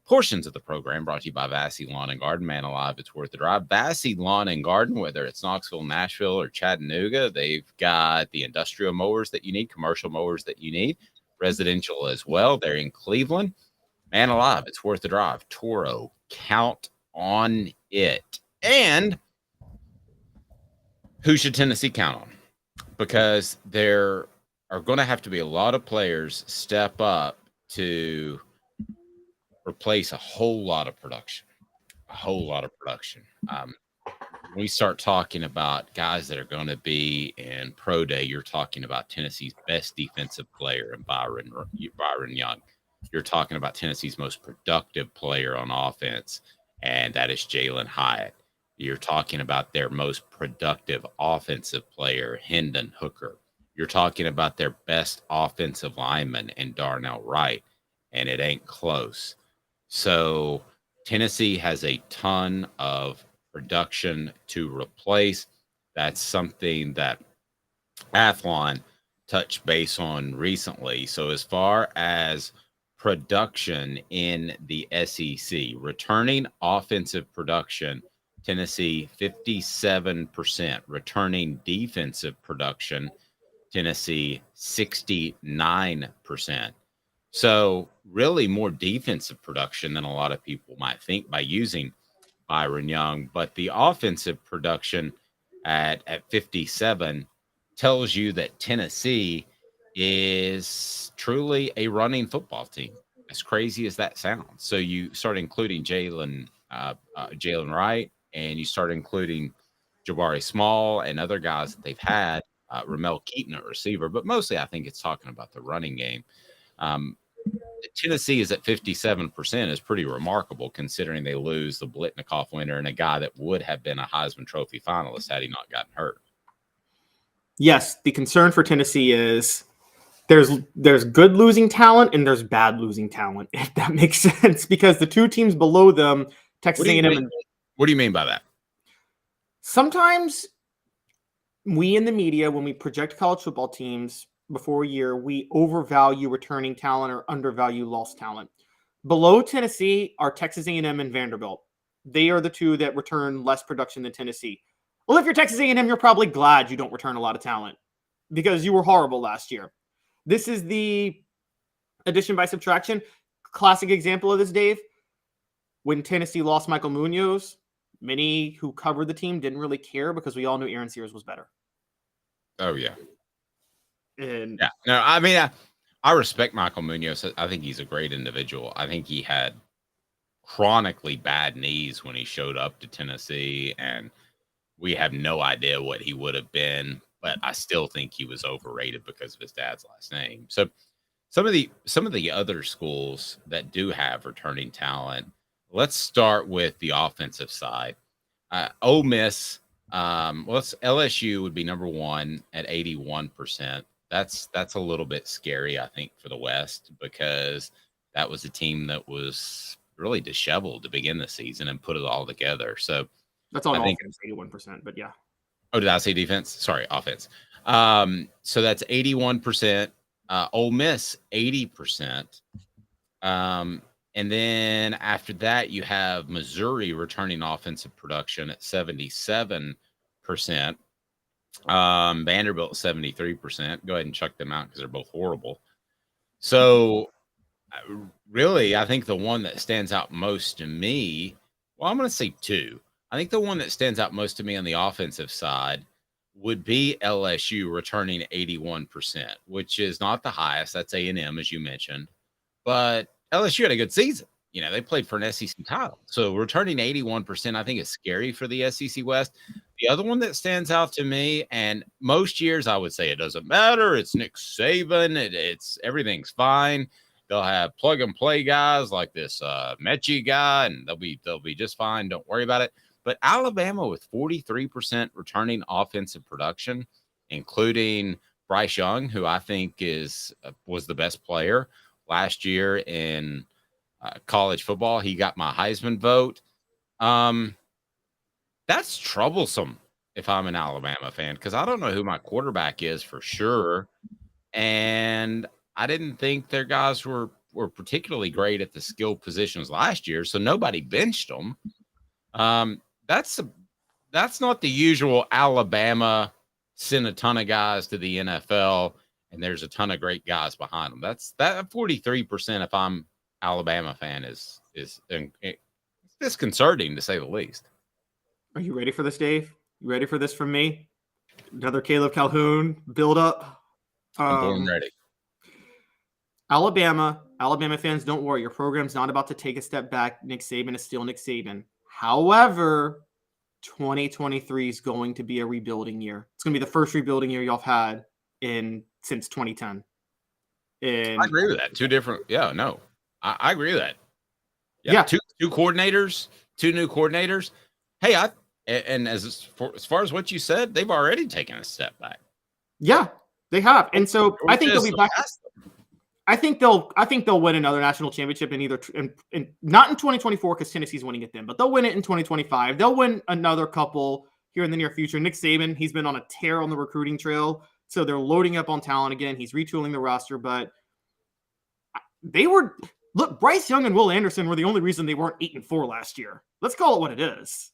Portions of the program brought to you by Vassey Lawn and Garden. Man alive, it's worth the drive. Vassey Lawn and Garden, whether it's Knoxville, Nashville, or Chattanooga, they've got the industrial mowers that you need, commercial mowers that you need, residential as well. They're in Cleveland. Man alive, it's worth the drive. Toro, count on it. And who should Tennessee count on? Because there are going to have to be a lot of players step up to replace a whole lot of production. When we start talking about guys that are going to be in pro day, you're talking about Tennessee's best defensive player in Byron Young. You're talking about Tennessee's most productive player on offense, and that is Jalen Hyatt. You're talking about their most productive offensive player, Hendon Hooker. You're talking about their best offensive lineman in Darnell Wright, and it ain't close. So Tennessee has a ton of production to replace. That's something that Athlon touched base on recently. So as far as production in the SEC, returning offensive production, Tennessee 57%. Returning defensive production, Tennessee 69%. So really more defensive production than a lot of people might think by using Byron Young. But the offensive production at 57 tells you that Tennessee is truly a running football team, as crazy as that sounds. So you start including Jalen Wright, and you start including Jabari Small and other guys that they've had, Ramel Keaton at receiver, but mostly I think it's talking about the running game. Tennessee is at 57% is pretty remarkable considering they lose the Blitnikoff winner and a guy that would have been a Heisman Trophy finalist had he not gotten hurt. Yes, the concern for Tennessee is there's good losing talent and there's bad losing talent, if that makes sense, because the two teams below them, Texas A&M and what do you mean by that? Sometimes we in the media, when we project college football teams before a year, we overvalue returning talent or undervalue lost talent. Below Tennessee are Texas A&M and Vanderbilt. They are the two that return less production than Tennessee. Well, if you're Texas A&M, you're probably glad you don't return a lot of talent because you were horrible last year. This is the addition by subtraction. Classic example of this, Dave. When Tennessee lost Michael Munoz, many who covered the team didn't really care because we all knew Aaron Sears was better. Oh, yeah. And yeah. No, I mean, I respect Michael Munoz. I think he's a great individual. I think he had chronically bad knees when he showed up to Tennessee, and we have no idea what he would have been, but I still think he was overrated because of his dad's last name. So some of the other schools that do have returning talent, let's start with the offensive side. Ole Miss, LSU would be number one at 81%. That's a little bit scary, I think, for the West, because that was a team that was really disheveled to begin the season and put it all together. So that's on offense, 81%, but yeah. Oh, did I say defense? Sorry, offense. So that's 81%. Ole Miss, 80%. And then after that, you have Missouri returning offensive production at 77%. Vanderbilt, 73%. Go ahead and chuck them out because they're both horrible. So really, I think the one that stands out most to me, well, I'm going to say two. I think the one that stands out most to me on the offensive side would be LSU returning 81%, which is not the highest. That's A&M, as you mentioned. But LSU had a good season. You know, they played for an SEC title. So returning 81%, I think, is scary for the SEC West. The other one that stands out to me, and most years I would say it doesn't matter. It's Nick Saban. It's everything's fine. They'll have plug and play guys like this Mechie guy, and they'll be just fine. Don't worry about it. But Alabama with 43% returning offensive production, including Bryce Young, who I think was the best player last year in college football. He got my Heisman vote. That's troublesome if I'm an Alabama fan, because I don't know who my quarterback is for sure. And I didn't think their guys were particularly great at the skill positions last year, so nobody benched them. That's not the usual Alabama send a ton of guys to the NFL and there's a ton of great guys behind them. That 43%, if I'm Alabama fan, is disconcerting to say the least. Are you ready for this, Dave? You ready for this from me? Another Caleb Calhoun build up. I'm born ready. Alabama fans, don't worry. Your program's not about to take a step back. Nick Saban is still Nick Saban. However, 2023 is going to be a rebuilding year. It's going to be the first rebuilding year y'all have had since 2010. And I agree with that. Two different. Yeah, no, I agree with that. Yeah. Two coordinators, two new coordinators. Hey, as far as what you said, they've already taken a step back. Yeah, they have. And so I think they'll be back. I think they'll win another national championship in not in 2024 because Tennessee's winning it then, but they'll win it in 2025. They'll win another couple here in the near future. Nick Saban, he's been on a tear on the recruiting trail, so they're loading up on talent again. He's retooling the roster, but Bryce Young and Will Anderson were the only reason they weren't 8-4 last year. Let's call it what it is.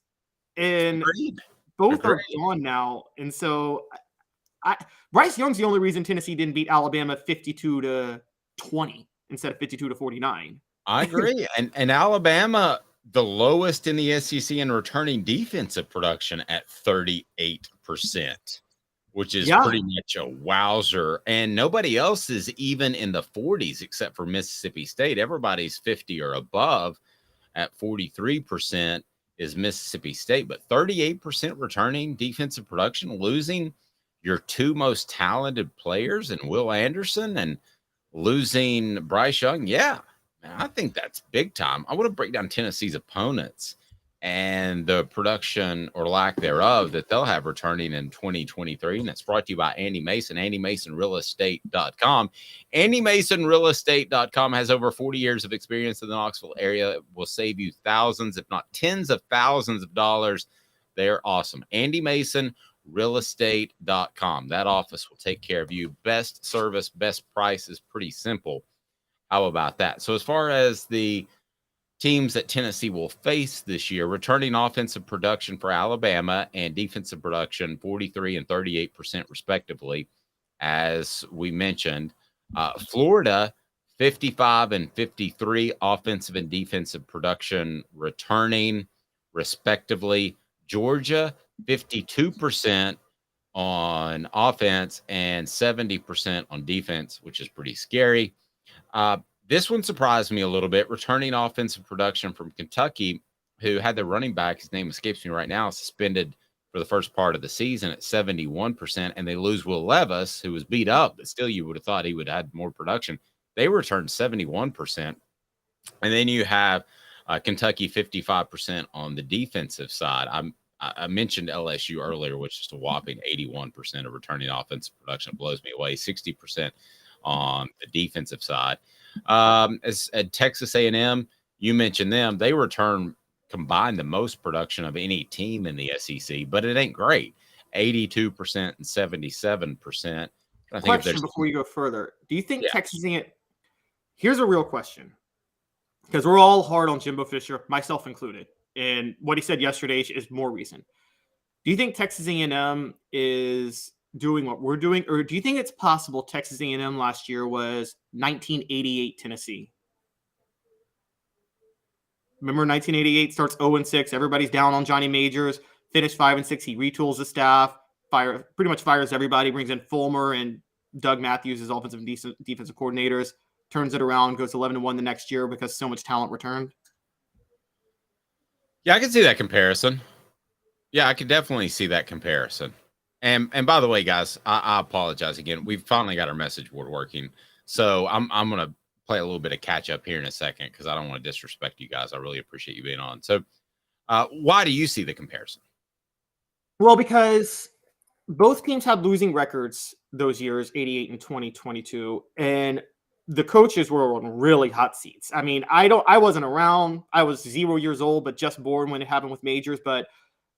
And both are gone now, and so Bryce Young's the only reason Tennessee didn't beat Alabama 52-20 instead of 52-49. I agree. and Alabama, the lowest in the SEC in returning defensive production at 38%, which is pretty much a wowzer. And nobody else is even in the 40s except for Mississippi State. Everybody's 50 or above at 43% is Mississippi State, but 38% returning defensive production, losing your two most talented players and Will Anderson and losing Bryce Young. Yeah, man, I think that's big time. I want to break down Tennessee's opponents and the production or lack thereof that they'll have returning in 2023. And it's brought to you by Andy Mason, AndyMasonRealEstate.com. AndyMasonRealEstate.com has over 40 years of experience in the Knoxville area. It will save you thousands, if not tens of thousands of dollars. They're awesome. AndyMasonRealEstate.com. That office will take care of you. Best service, best prices, pretty simple. How about that? So as far as the teams that Tennessee will face this year, returning offensive production for Alabama and defensive production 43 and 38% respectively, as we mentioned. Florida 55 and 53 offensive and defensive production returning respectively. Georgia 52% on offense and 70% on defense, which is pretty scary. This one surprised me a little bit. Returning offensive production from Kentucky, who had their running back, his name escapes me right now, suspended for the first part of the season at 71%, and they lose Will Levis, who was beat up, but still you would have thought he would have had more production. They returned 71%. And then you have Kentucky 55% on the defensive side. I mentioned LSU earlier, which is a whopping 81% of returning offensive production. It blows me away. 60% on the defensive side. As at Texas A&M, you mentioned them. They return combined the most production of any team in the SEC, but it ain't great. 82% and 77%. I think question before you go further. Do you think Texas A&M? Here's a real question, because we're all hard on Jimbo Fisher, myself included, and what he said yesterday is more recent. Do you think Texas A&M is doing what we're doing, or do you think it's possible Texas A&M last year was 1988 Tennessee? Remember 1988 starts 0-6. Everybody's down on Johnny Majors. Finished 5-6. He retools the staff. Pretty much fires everybody. Brings in Fulmer and Doug Matthews as offensive and defensive coordinators. Turns it around. Goes 11-1 the next year because so much talent returned. Yeah, I can see that comparison. Yeah, I could definitely see that comparison. And by the way, guys, I apologize again. We've finally got our message board working, so I'm gonna play a little bit of catch up here in a second because I don't want to disrespect you guys. I really appreciate you being on. So, why do you see the comparison? Well, because both teams had losing records those years, 88 and 2022, and the coaches were on really hot seats. I mean, I wasn't around. I was 0 years old, but just born when it happened with Majors. But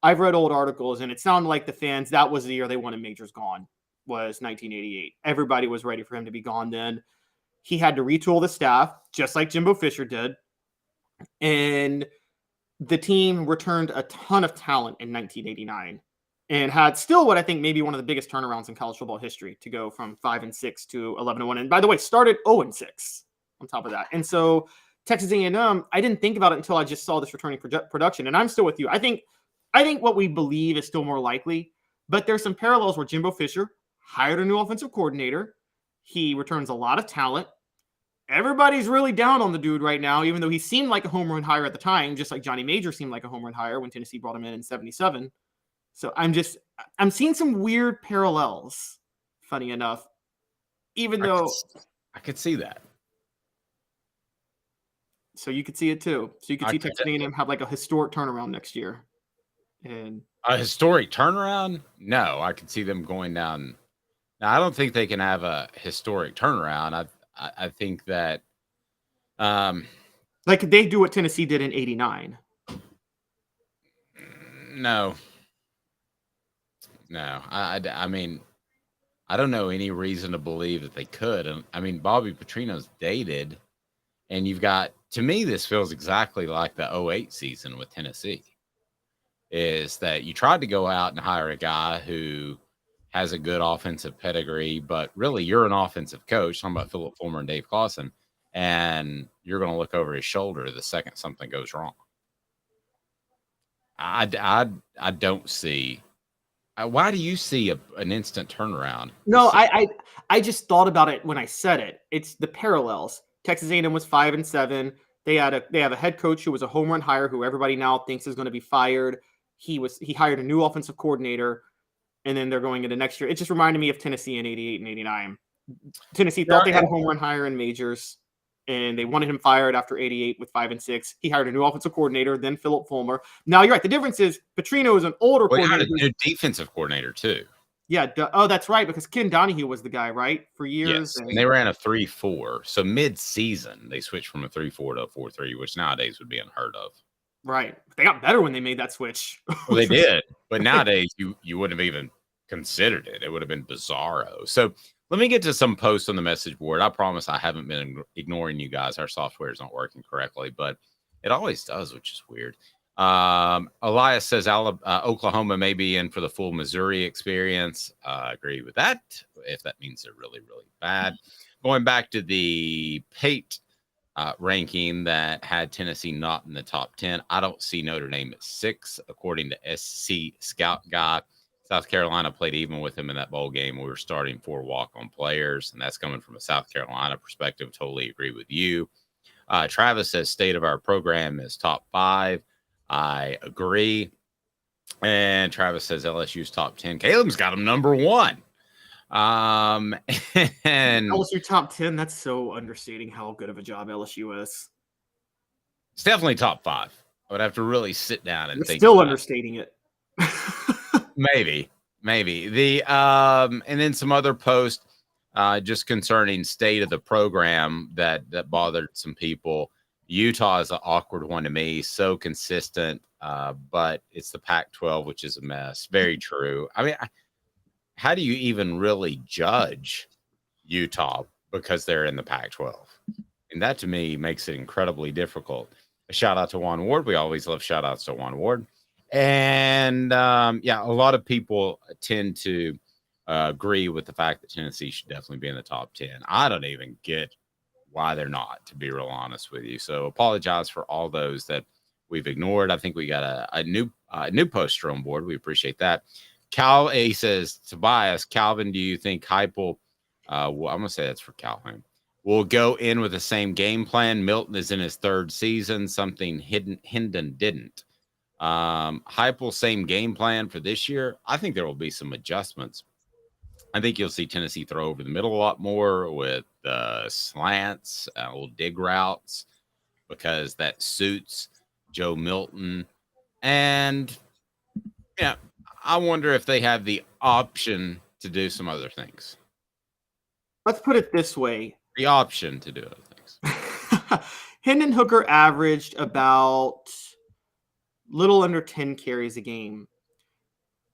I've read old articles, and it sounded like the fans, that was the year they wanted Majors gone, was 1988. Everybody was ready for him to be gone then. He had to retool the staff, just like Jimbo Fisher did. And the team returned a ton of talent in 1989 and had still what I think maybe one of the biggest turnarounds in college football history to go from 5-6 to 11-1. And by the way, started 0-6 on top of that. And so Texas A&M, I didn't think about it until I just saw this returning production. And I'm still with you. I think what we believe is still more likely, but there's some parallels where Jimbo Fisher hired a new offensive coordinator. He returns a lot of talent. Everybody's really down on the dude right now, even though he seemed like a home run hire at the time, just like Johnny Major seemed like a home run hire when Tennessee brought him in 77. So I'm seeing some weird parallels, funny enough, even though I could see that. So you could see it too. So you could see Texas A&M have like a historic turnaround next year. And a historic turnaround? No, I could see them going down. Now, I don't think they can have a historic turnaround. I think that like they do what Tennessee did in 89. No. I mean, I don't know any reason to believe that they could. And I mean, Bobby Petrino's dated, and you've got, to me, this feels exactly like the 08 season with Tennessee. Is that you tried to go out and hire a guy who has a good offensive pedigree, but really you're an offensive coach, talking about Philip Fulmer and Dave Clawson, and you're going to look over his shoulder the second something goes wrong. I don't see. Why do you see an instant turnaround? No, I just thought about it when I said it. It's the parallels. Texas A&M was 5-7. They have a head coach who was a home run hire who everybody now thinks is going to be fired. He hired a new offensive coordinator, and then they're going into next year. It just reminded me of Tennessee in 88 and 89. Tennessee thought they had a home run hire in Majors, and they wanted him fired after 88 with 5-6. He hired a new offensive coordinator, then Philip Fulmer. Now, you're right. The difference is Petrino is an older coordinator. He had a new defensive coordinator, too. Yeah. Oh, that's right, because Ken Donahue was the guy, right, for years. Yes, and they ran a 3-4. So mid-season, they switched from a 3-4 to a 4-3, which nowadays would be unheard of. Right. They got better when they made that switch. Well, they did. But nowadays, you wouldn't have even considered it. It would have been bizarro. So let me get to some posts on the message board. I promise I haven't been ignoring you guys. Our software is not working correctly. But It always does, which is weird. Elias says Oklahoma may be in for the full Missouri experience. Agree with that, if that means they're really, really bad. Going back to the Pate ranking that had Tennessee not in the top 10, I don't see Notre Dame at 6, according to SC Scout Guy. South Carolina played even with him in that bowl game. We were starting 4 walk-on players, and that's coming from a South Carolina perspective. Totally agree with you. Travis says state of our program is top 5. I agree. And Travis says LSU's top 10. Caleb's got him number 1. And LSU top 10, that's so understating how good of a job LSU is. It's definitely top 5. I would have to really sit down and think. Still understating it. Maybe. The and then some other posts just concerning state of the program that bothered some people. Utah is an awkward one to me, so consistent, but it's the Pac-12, which is a mess. Very true. I mean, how do you even really judge Utah because they're in the Pac-12? And that, to me, makes it incredibly difficult. A shout-out to Juan Ward. We always love shout-outs to Juan Ward. And, a lot of people tend to agree with the fact that Tennessee should definitely be in the top 10. I don't even get why they're not, to be real honest with you. So apologize for all those that we've ignored. I think we got a new poster on board. We appreciate that. He says, Tobias, Calvin, do you think Heupel, I'm going to say that's for Calhoun, will go in with the same game plan? Milton is in his 3rd season, something Hendon didn't. Heupel, same game plan for this year. I think there will be some adjustments. I think you'll see Tennessee throw over the middle a lot more with slants, little dig routes, because that suits Joe Milton. And, I wonder if they have the option to do some other things. Let's put it this way. The option to do other things. Hendon Hooker averaged about little under 10 carries a game.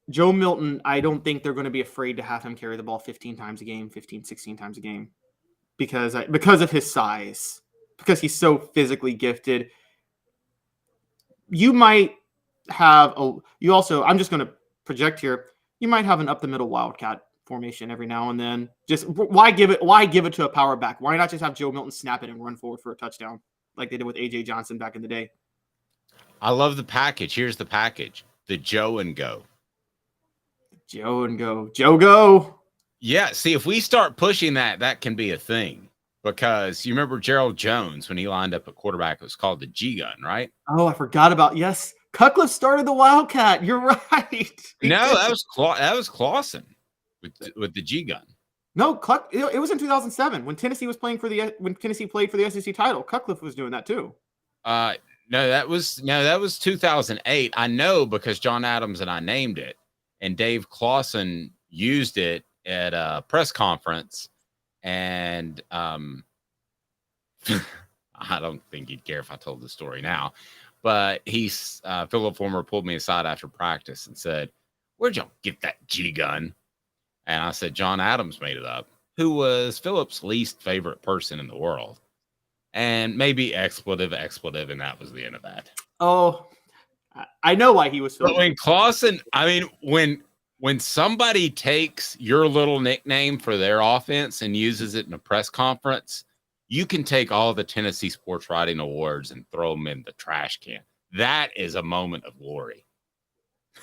Joe Milton, I don't think they're going to be afraid to have him carry the ball 15 times a game, 15, 16 times a game because of his size, because he's so physically gifted. You might have I'm just going to project here. You might have an up the middle Wildcat formation every now and then. Just why give it to a power back? Why not just have Joe Milton snap it and run forward for a touchdown like they did with AJ Johnson back in the day? I love the package. Here's the package. The Joe and Go. Joe Go. Yeah, see, if we start pushing that can be a thing. Because you remember Gerald Jones, when he lined up at quarterback, it was called the G-Gun, right? Oh, I forgot about, yes. Cutcliffe started the Wildcat. You're right. No, that was Clausen with the G-Gun. No, it was in 2007 when Tennessee played for the SEC title. Cutcliffe was doing that too. No, that was 2008. I know because John Adams and I named it, and Dave Clausen used it at a press conference, and I don't think he'd care if I told the story now, but Philip Former pulled me aside after practice and said, "Where'd y'all get that G-Gun?" And I said, "John Adams made it up," who was Philip's least favorite person in the world. And maybe expletive, and that was the end of that. Oh, I know why he was so. But when Clausen, when somebody takes your little nickname for their offense and uses it in a press conference, you can take all the Tennessee Sports Writing Awards and throw them in the trash can. That is a moment of glory.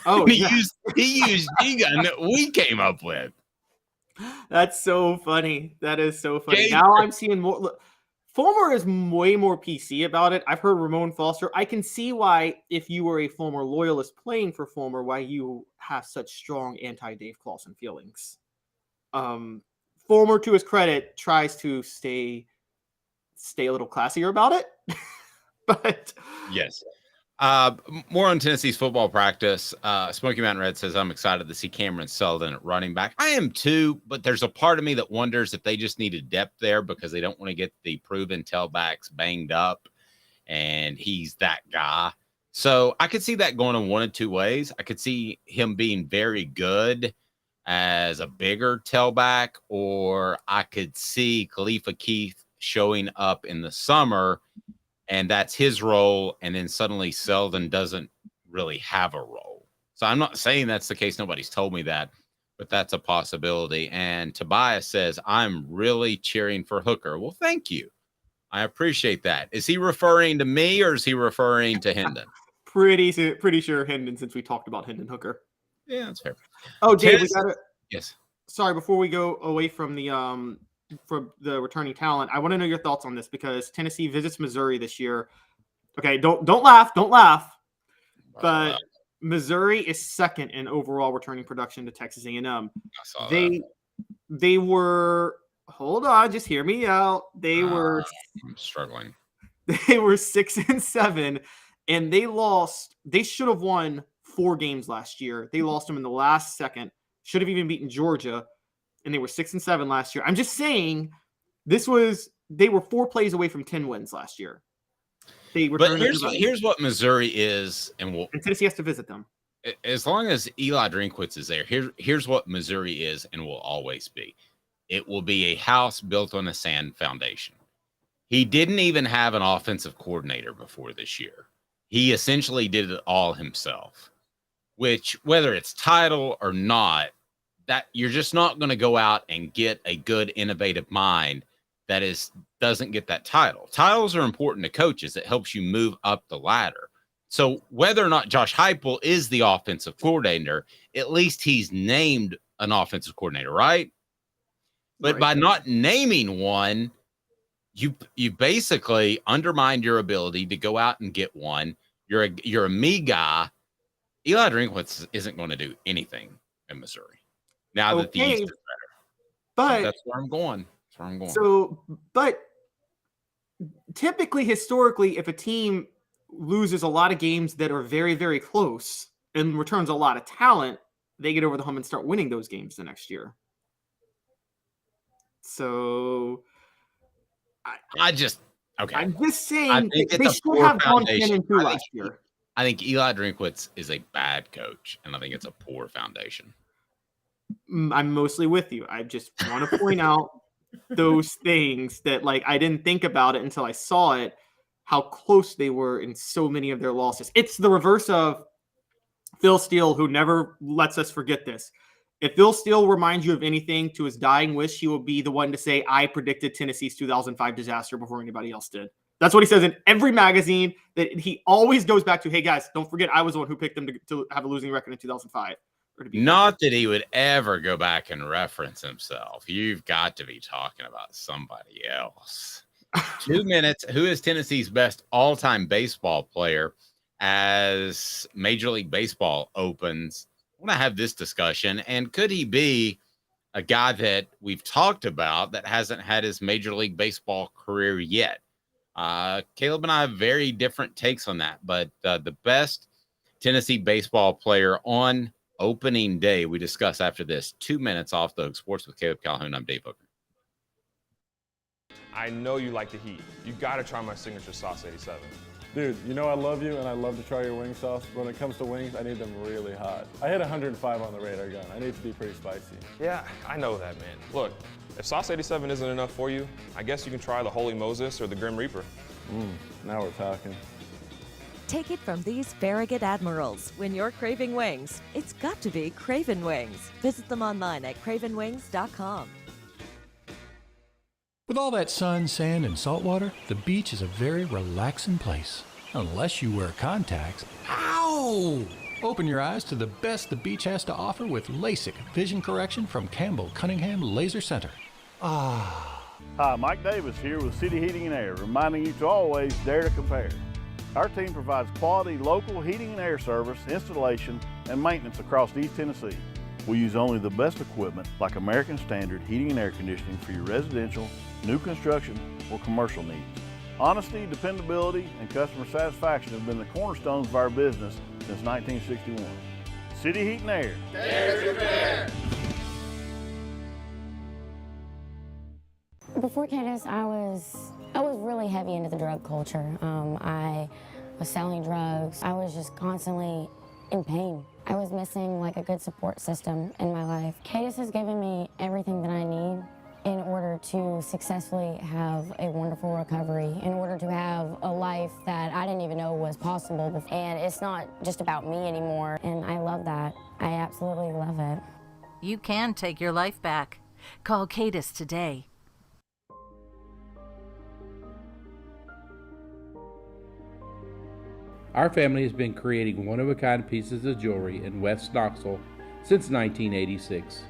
Oh, he used G-Gun that we came up with. That's so funny. That is so funny. Now I'm seeing more. Look, Fulmer is way more PC about it. I've heard Ramon Foster. I can see why, if you were a Fulmer loyalist playing for Fulmer, why you have such strong anti-Dave Clausen feelings. Fulmer, to his credit, tries to stay a little classier about it. But yes. More on Tennessee's football practice. Smoky Mountain Red says, "I'm excited to see Cameron Sullivan at running back." I am too, but there's a part of me that wonders if they just needed depth there because they don't want to get the proven tailbacks banged up, and he's that guy. So I could see that going in one of two ways. I could see him being very good as a bigger tailback, or I could see Khalifa Keith showing up in the summer and that's his role. And then suddenly Selden doesn't really have a role. So I'm not saying that's the case. Nobody's told me that, but that's a possibility. And Tobias says, I'm really cheering for Hooker. Well, thank you. I appreciate that. Is he referring to me or is he referring to Hendon? Pretty sure Hendon, since we talked about Hendon Hooker. Yeah, that's fair. Oh, Dave, we got it. Yes. Sorry, before we go away from the returning talent, I want to know your thoughts on this because Tennessee visits Missouri this year. Okay, don't laugh, but Missouri is second in overall returning production to Texas A&M. They were, hold on, just hear me out. I'm struggling. They were 6-7, and they should have won 4 games last year. They lost them in the last second. Should have even beaten Georgia, and they were 6-7 last year. I'm just saying, they were 4 plays away from 10 wins last year. But here's what Missouri is, and Tennessee has to visit them. As long as Eli Drinkwitz is there, here's what Missouri is and will always be. It will be a house built on a sand foundation. He didn't even have an offensive coordinator before this year. He essentially did it all himself, which, whether it's title or not, that you're just not going to go out and get a good, innovative mind that doesn't get that title. Titles are important to coaches. It helps you move up the ladder. So whether or not Josh Heupel is the offensive coordinator, at least he's named an offensive coordinator, right? But by not naming one, you basically undermine your ability to go out and get one. You're a me guy. Eli Drinkwitz isn't going to do anything in Missouri. Now that the East is better. But that's where I'm going. So, but typically, historically, if a team loses a lot of games that are very, very close and returns a lot of talent, they get over the hump and start winning those games the next year. So, I'm just saying they should have gone 10-2 last year. I think Eli Drinkwitz is a bad coach, and I think it's a poor foundation. I'm mostly with you. I just want to point out those things that, like, I didn't think about it until I saw it, how close they were in so many of their losses. It's the reverse of Phil Steele, who never lets us forget this. If Phil Steele reminds you of anything to his dying wish, he will be the one to say, I predicted Tennessee's 2005 disaster before anybody else did. That's what he says in every magazine, that he always goes back to, hey, guys, don't forget I was the one who picked them to have a losing record in 2005. Not that he would ever go back and reference himself. You've got to be talking about somebody else. 2 minutes. Who is Tennessee's best all-time baseball player as Major League Baseball opens? I want to have this discussion. And could he be a guy that we've talked about that hasn't had his Major League Baseball career yet? Caleb and I have very different takes on that. But the best Tennessee baseball player on opening day, we discuss after this. 2 minutes off the Hook Sports with Caleb Calhoun. I'm Dave Hooker. I know you like the heat. You got to try my signature sauce 87. Dude, you know I love you and I love to try your wing sauce. When it comes to wings, I need them really hot. I hit 105 on the radar gun. I need to be pretty spicy. Yeah, I know that, man. Look, if sauce 87 isn't enough for you, I guess you can try the Holy Moses or the Grim Reaper. Now we're talking. Take it from these Farragut Admirals. When you're craving wings, it's got to be Craven Wings. Visit them online at cravenwings.com. With all that sun, sand, and salt water, the beach is a very relaxing place. Unless you wear contacts. Ow! Open your eyes to the best the beach has to offer with LASIK vision correction from Campbell Cunningham Laser Center. Hi, Mike Davis here with City Heating and Air, reminding you to always dare to compare. Our team provides quality local heating and air service, installation, and maintenance across East Tennessee. We use only the best equipment like American Standard heating and air conditioning for your residential, new construction, or commercial needs. Honesty, dependability, and customer satisfaction have been the cornerstones of our business since 1961. City Heat and Air. Dare to compare. Before Cadis, I was really heavy into the drug culture. I was selling drugs. I was just constantly in pain. I was missing like a good support system in my life. Cadis has given me everything that I need in order to successfully have a wonderful recovery, in order to have a life that I didn't even know was possible before. And it's not just about me anymore, and I love that. I absolutely love it. You can take your life back. Call Cadis today. Our family has been creating one-of-a-kind pieces of jewelry in West Knoxville since 1986.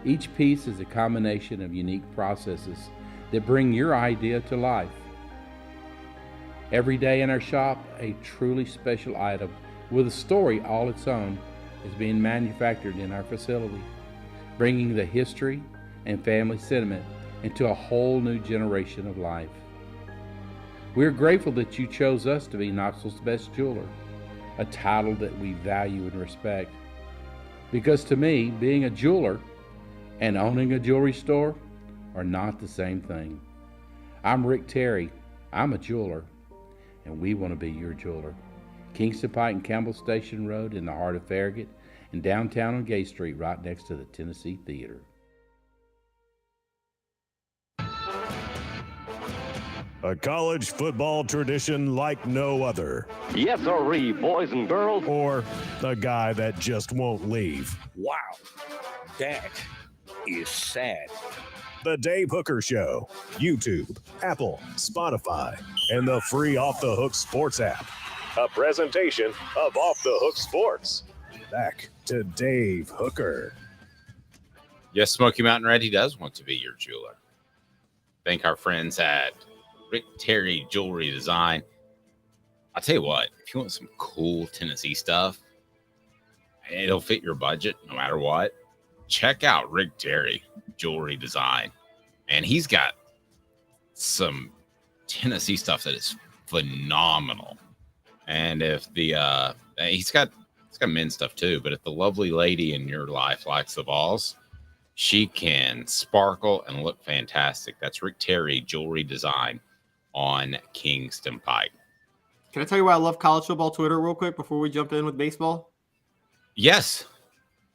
Each piece is a combination of unique processes that bring your idea to life. Every day in our shop, a truly special item with a story all its own is being manufactured in our facility, bringing the history and family sentiment into a whole new generation of life. We're grateful that you chose us to be Knoxville's best jeweler, a title that we value and respect. Because to me, being a jeweler and owning a jewelry store are not the same thing. I'm Rick Terry. I'm a jeweler, and we want to be your jeweler. Kingston Pike and Campbell Station Road in the heart of Farragut, and downtown on Gay Street right next to the Tennessee Theater. A college football tradition like no other. Yes, sirree, boys and girls. Or a guy that just won't leave. Wow, that is sad. The Dave Hooker Show, YouTube, Apple, Spotify, and the free Off the Hook Sports app. A presentation of Off the Hook Sports. Back to Dave Hooker. Yes, Smoky Mountain Red, he does want to be your jeweler. Thank our friends at Rick Terry Jewelry Design. I'll tell you what, if you want some cool Tennessee stuff, it'll fit your budget no matter what. Check out Rick Terry Jewelry Design. And he's got some Tennessee stuff that is phenomenal. And if the he's got men's stuff too, but if the lovely lady in your life likes the Vols, she can sparkle and look fantastic. That's Rick Terry Jewelry Design on Kingston Pike. Can I tell you why I love college football Twitter real quick before we jump in with baseball? Yes.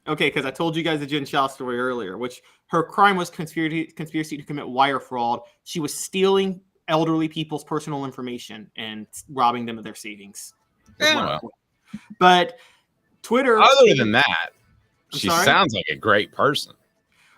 Okay, because I told you guys the Jen Shaw story earlier, which her crime was conspiracy to commit wire fraud. She was stealing elderly people's personal information and robbing them of their savings. Yeah. But Twitter... Other than that, she sounds like a great person.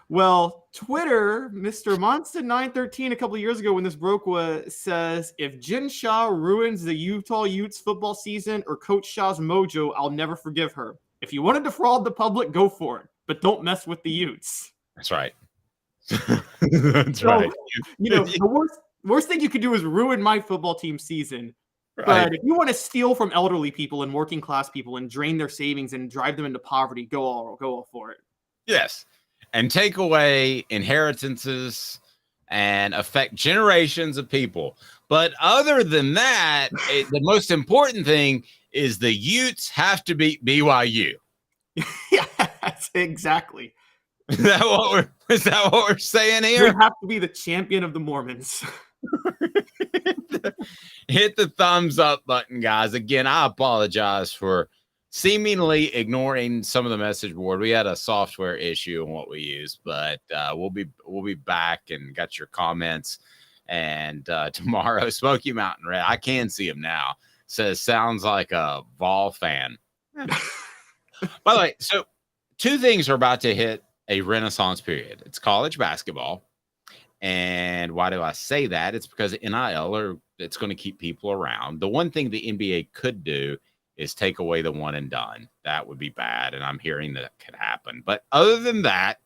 Well, Twitter, Mr. Monston913 a couple of years ago when this broke says, if Jen Shaw ruins the Utah Utes football season or Coach Shaw's mojo, I'll never forgive her. If you want to defraud the public, go for it. But don't mess with the Utes. That's right. That's right. You know, the worst thing you could do is ruin my football team season. Right. But if you want to steal from elderly people and working class people and drain their savings and drive them into poverty, go all for it. Yes. And take away inheritances and affect generations of people. But other than that, the most important thing is the Utes have to beat BYU. Yes, exactly. Is that what we're saying here? You have to be the champion of the Mormons. Hit the thumbs up button, guys. Again, I apologize for seemingly ignoring some of the message board. We had a software issue in what we used, but we'll be back and got your comments. And tomorrow, Smoky Mountain Red, I can see him now, says sounds like a Vol fan. By the way, so two things are about to hit a renaissance period. It's college basketball. And why do I say that? It's because NIL it's going to keep people around. The one thing the NBA could do is take away the one and done. That would be bad. And I'm hearing that could happen. But other than that,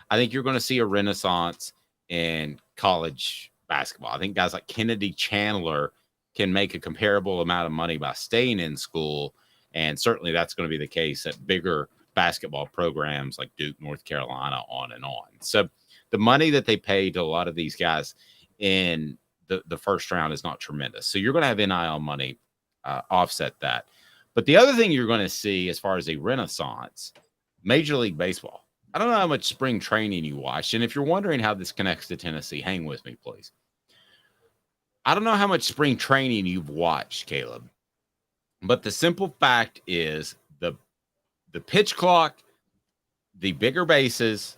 I think you're going to see a renaissance in college basketball. I think guys like Kennedy Chandler can make a comparable amount of money by staying in school. And certainly that's going to be the case at bigger basketball programs like Duke, North Carolina, on and on. So the money that they pay to a lot of these guys in the first round is not tremendous. So you're going to have NIL money offset that. But the other thing you're going to see as far as a renaissance, Major League Baseball. I don't know how much spring training you watched. And if you're wondering how this connects to Tennessee, hang with me, please. I don't know how much spring training you've watched, Caleb. But the simple fact is the pitch clock, the bigger bases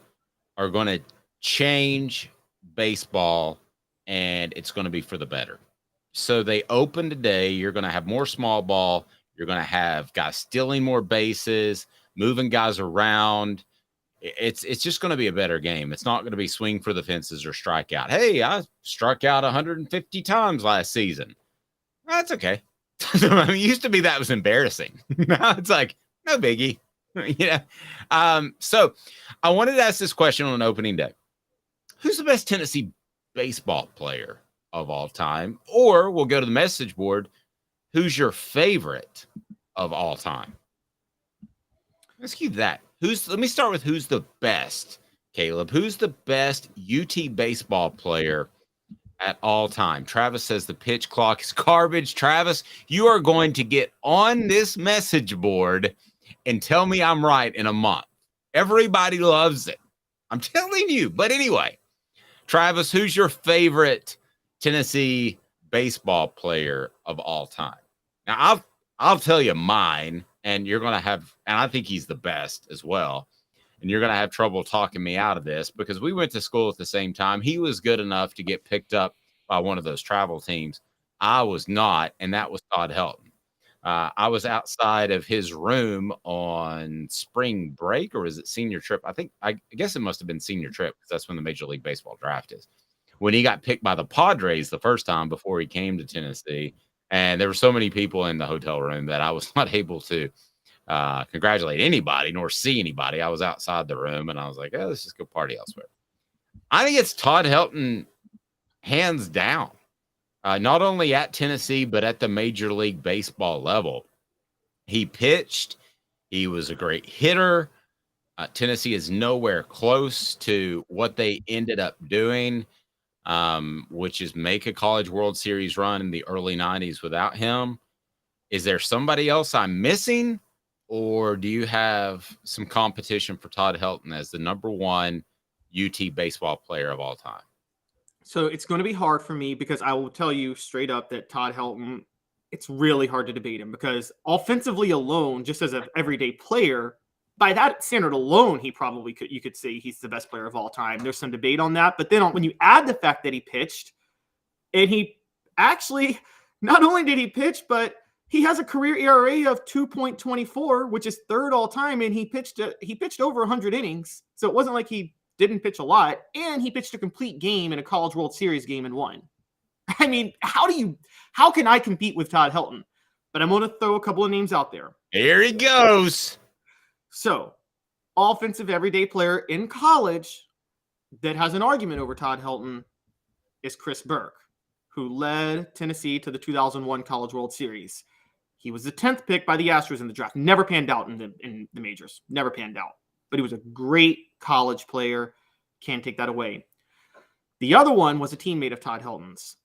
are going to change baseball, and it's going to be for the better. So they open today. You're going to have more small ball. You're going to have guys stealing more bases, moving guys around. It's just going to be a better game. It's not going to be swing for the fences or strike out. Hey, I struck out 150 times last season. That's okay. I mean, it used to be that was embarrassing. Now it's like, no biggie. So I wanted to ask this question on opening day. Who's the best Tennessee baseball player of all time? Or we'll go to the message board. Who's your favorite of all time? Let's keep that. Let me start with who's the best, Caleb. Who's the best UT baseball player at all time? Travis says the pitch clock is garbage. Travis, you are going to get on this message board and tell me I'm right in a month. Everybody loves it. I'm telling you. But anyway, Travis, who's your favorite Tennessee baseball player of all time? Now, I'll tell you mine, and you're going to have, and I think he's the best as well. And you're going to have trouble talking me out of this because we went to school at the same time. He was good enough to get picked up by one of those travel teams. I was not, and that was Todd Helton. I was outside of his room on spring break, or is it senior trip? I guess it must have been senior trip because that's when the Major League Baseball draft is. When he got picked by the Padres the first time before he came to Tennessee, and there were so many people in the hotel room that I was not able to congratulate anybody nor see anybody. I was outside the room, and I was like, oh, let's just go party elsewhere. I think it's Todd Helton, hands down. Not only at Tennessee, but at the Major League Baseball level. He pitched. He was a great hitter. Tennessee is nowhere close to what they ended up doing, which is make a College World Series run in the early 90s without him. Is there somebody else I'm missing? Or do you have some competition for Todd Helton as the number one UT baseball player of all time? So it's going to be hard for me because I will tell you straight up that Todd Helton, it's really hard to debate him because offensively alone, just as an everyday player, by that standard alone, you could say he's the best player of all time. There's some debate on that. But then when you add the fact that he pitched, and he actually, not only did he pitch, but he has a career ERA of 2.24, which is third all time. And he pitched over 100 innings. So it wasn't like he didn't pitch a lot, and he pitched a complete game in a College World Series game and won. I mean, how can I compete with Todd Helton? But I'm going to throw a couple of names out there. Here he goes. So, offensive everyday player in college that has an argument over Todd Helton is Chris Burke, who led Tennessee to the 2001 College World Series. He was the 10th pick by the Astros in the draft. Never panned out in the majors. Never panned out. But he was a great college player. Can't take that away. The other one was a teammate of Todd Helton's,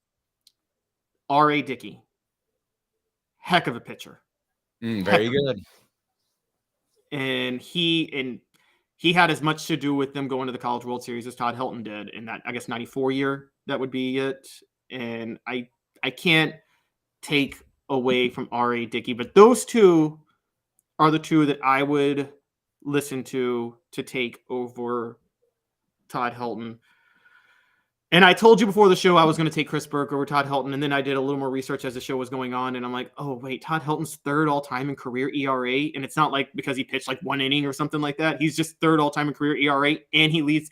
R.A. Dickey. Heck of a pitcher. Very good. And he had as much to do with them going to the College World Series as Todd Helton did in that, I guess, 94 year. That would be it. And I can't take away from R.A. Dickey, but those two are the two that I would listen to take over Todd Helton. And I told you before the show I was going to take Chris Burke over Todd Helton, and then I did a little more research as the show was going on, and I'm like, oh, wait, Todd Helton's third all-time in career ERA, and it's not like because he pitched like one inning or something like that. He's just third all-time in career ERA, and he's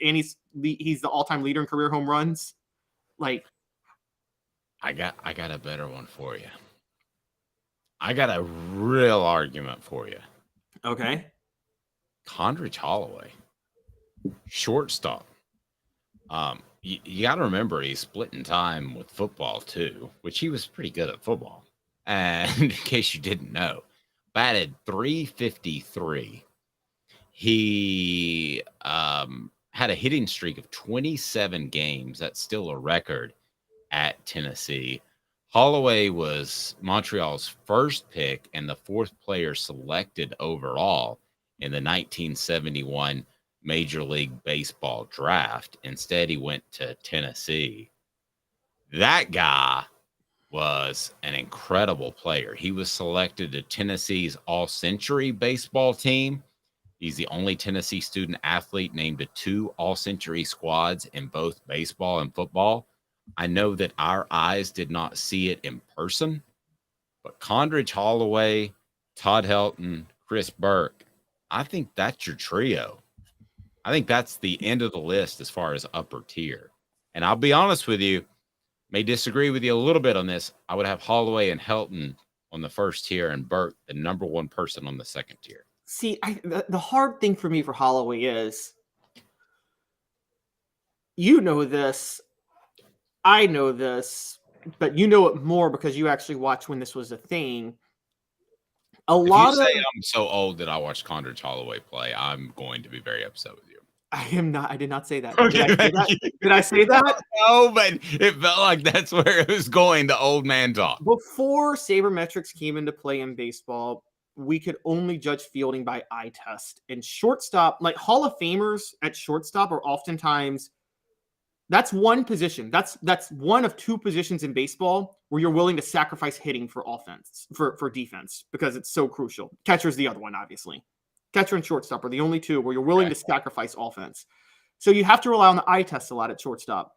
the all-time leader in career home runs. Like, I got a better one for you. I got a real argument for you. Okay. Condrich Holloway, shortstop. You got to remember he's splitting time with football too, which he was pretty good at football. And in case you didn't know, batted .353. He had a hitting streak of 27 games. That's still a record at Tennessee. Holloway was Montreal's first pick and the fourth player selected overall in the 1971 Major League Baseball draft. Instead, he went to Tennessee. That guy was an incredible player. He was selected to Tennessee's All-Century baseball team He's the only Tennessee student athlete named to 2 all-century squads in both baseball and football. I know that our eyes did not see it in person, but Condredge Holloway, Todd Helton, Chris Burke, I think that's your trio. I think that's the end of the list as far as upper tier. And I'll be honest with you, may disagree with you a little bit on this. I would have Holloway and Helton on the first tier and Burke, the number one person, on the second tier. See, the hard thing for me for Holloway is, you know this, I know this, but you know it more because you actually watched when this was a thing. If you say I'm so old that I watched Condredge Holloway play, I'm going to be very upset with you. I am not. I did not say that. Did I say that? No, but it felt like that's where it was going, the old man talk. Before sabermetrics came into play in baseball, we could only judge fielding by eye test. And shortstop, like Hall of Famers at shortstop, are oftentimes, that's one position. That's one of 2 positions in baseball where you're willing to sacrifice hitting for offense, for defense, because it's so crucial. Catcher's the other one, obviously. Catcher and shortstop are the only 2 where you're willing to sacrifice offense. So you have to rely on the eye test a lot at shortstop.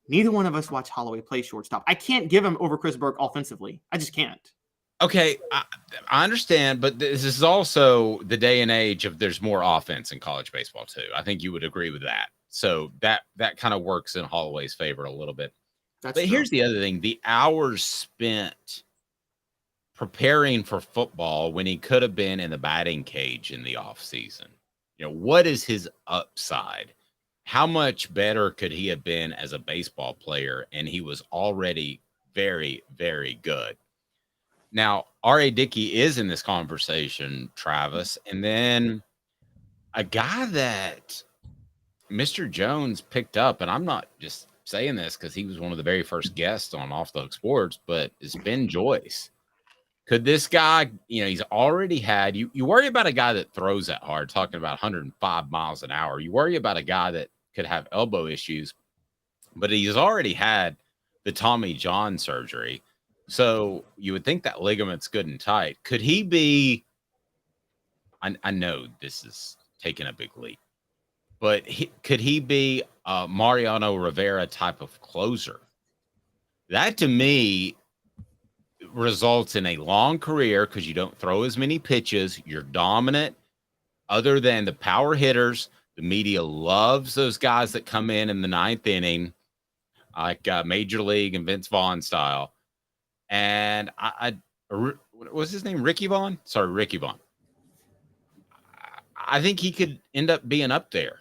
Neither one of us watch Holloway play shortstop. I can't give him over Chris Burke offensively. I just can't. Okay, I understand, but this is also the day and age of there's more offense in college baseball too. I think you would agree with that. So that kind of works in Holloway's favor a little bit. But here's the other thing. The hours spent preparing for football when he could have been in the batting cage in the offseason. You know, what is his upside? How much better could he have been as a baseball player? And he was already very, very good. Now, R.A. Dickey is in this conversation, Travis. And then a guy that Mr. Jones picked up, and I'm not just saying this because he was one of the very first guests on Off the Hook Sports, but it's Ben Joyce. Could this guy, he's already had, you worry about a guy that throws that hard, talking about 105 miles an hour. You worry about a guy that could have elbow issues, but he's already had the Tommy John surgery. So you would think that ligament's good and tight. Could he be, I know this is taking a big leap, but could he be a Mariano Rivera type of closer? That to me results in a long career because you don't throw as many pitches. You're dominant. Other than the power hitters, the media loves those guys that come in the 9th inning, like Major League and Vince Vaughn style. And what was his name? Ricky Vaughn? Sorry, Ricky Vaughn. I think he could end up being up there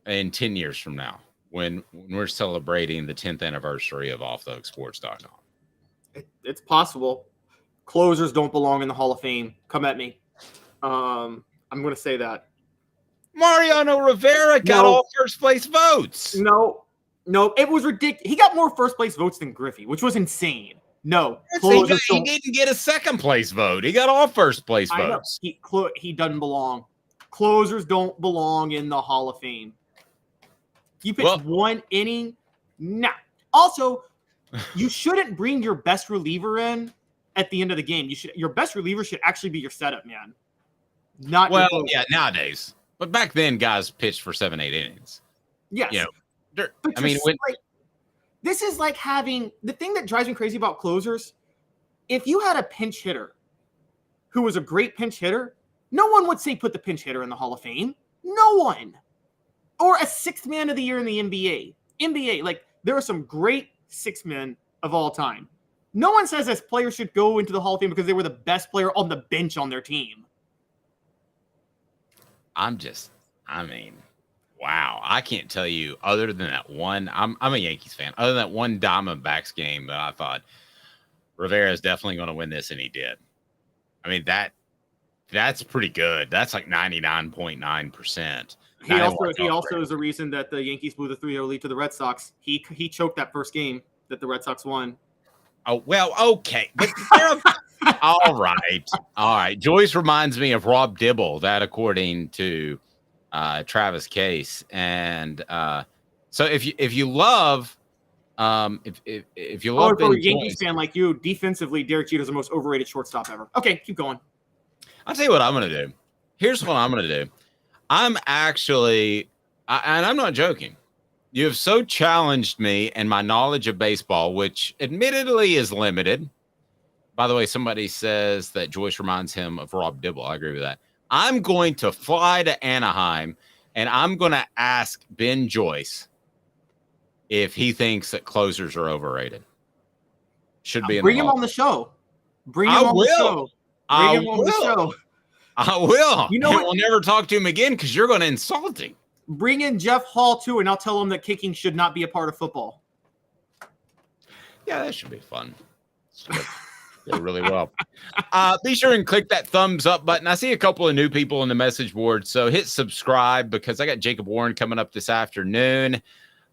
in 10 years from now when we're celebrating the 10th anniversary of OffTheHookSports.com. It's possible. Closers don't belong in the Hall of Fame. Come at me. I'm going to say that. Mariano Rivera got all first place votes. No, it was ridiculous. He got more first place votes than Griffey, which was insane. No, he didn't get a second place vote. He got all first place votes. He doesn't belong. Closers don't belong in the Hall of Fame. You pitched one inning. Nah. Also, you shouldn't bring your best reliever in at the end of the game. Your best reliever should actually be your setup man. Nowadays. But back then, guys pitched for 7-8 innings. Yes. This is like having the thing that drives me crazy about closers. If you had a pinch hitter who was a great pinch hitter, no one would say put the pinch hitter in the Hall of Fame. No one. Or a 6th man of the year in the NBA. Like, there are some great 6 men of all time. No one says this player should go into the Hall of Fame because they were the best player on the bench on their team. Wow. I can't tell you other than that one. I'm a Yankees fan. Other than that one Diamondbacks game that I thought Rivera is definitely going to win this, and he did. I mean, that's pretty good. That's like 99.9%. He also is the reason that the Yankees blew the 3-0 lead to the Red Sox. He choked that first game that the Red Sox won. Oh, well, okay. But all right. Joyce reminds me of Rob Dibble, that according to Travis Case. And so if you love if you love for a Yankees fan like you, defensively, Derek Jeter's the most overrated shortstop ever. Okay, keep going. I'll tell you what I'm going to do. Here's what I'm going to do. I'm actually, and I'm not joking. You have so challenged me and my knowledge of baseball, which admittedly is limited. By the way, somebody says that Joyce reminds him of Rob Dibble. I agree with that. I'm going to fly to Anaheim, and I'm going to ask Ben Joyce if he thinks that closers are overrated. Should be in Bring him on the show. Bring him on the show. I Bring him on the show. I will. You know what? We'll never talk to him again because you're going to insult him. Bring in Jeff Hall, too, and I'll tell him that kicking should not be a part of football. Yeah, that should be fun. Go really well. Be sure and click that thumbs up button. I see a couple of new people in the message board, so hit subscribe because I got Jacob Warren coming up this afternoon.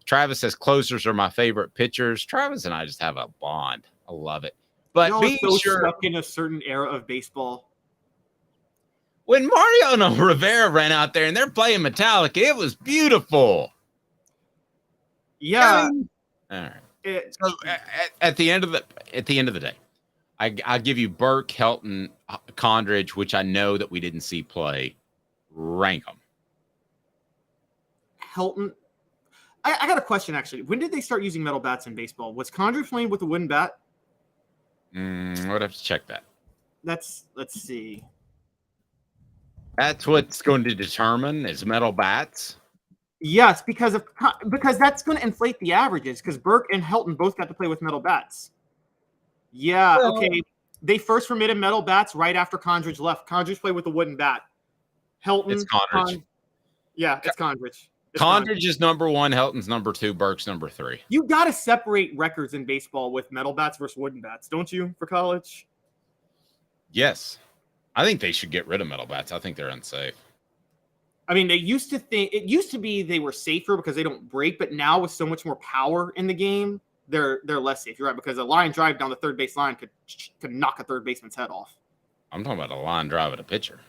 Travis says closers are my favorite pitchers. Travis and I just have a bond. I love it. But Y'all be are so sure stuck in a certain era of baseball. when Mariano Rivera ran out there and they're playing Metallica, it was beautiful. Yeah. All right. So at the end of the day, I give you Burke, Helton, Condridge, which I know that we didn't see play. Rank them. Helton. I got a question, actually. When did they start using metal bats in baseball? Was Condridge playing with a wooden bat? I would have to check that. Let's see. That's what's going to determine is metal bats. Yes, because that's going to inflate the averages. Because Burke and Helton both got to play with metal bats. Yeah. Okay. They first permitted metal bats right after Condridge left. Condridge played with a wooden bat. Helton. It's Condridge. It's Condridge. Condridge is number 1. Helton's number 2. Burke's number 3. You got to separate records in baseball with metal bats versus wooden bats, don't you, for college? Yes. I think they should get rid of metal bats. I think they're unsafe. I mean, it used to be they were safer because they don't break, but now with so much more power in the game, they're less safe. You're right, because a line drive down the third base line could knock a third baseman's head off. I'm talking about a line drive at a pitcher.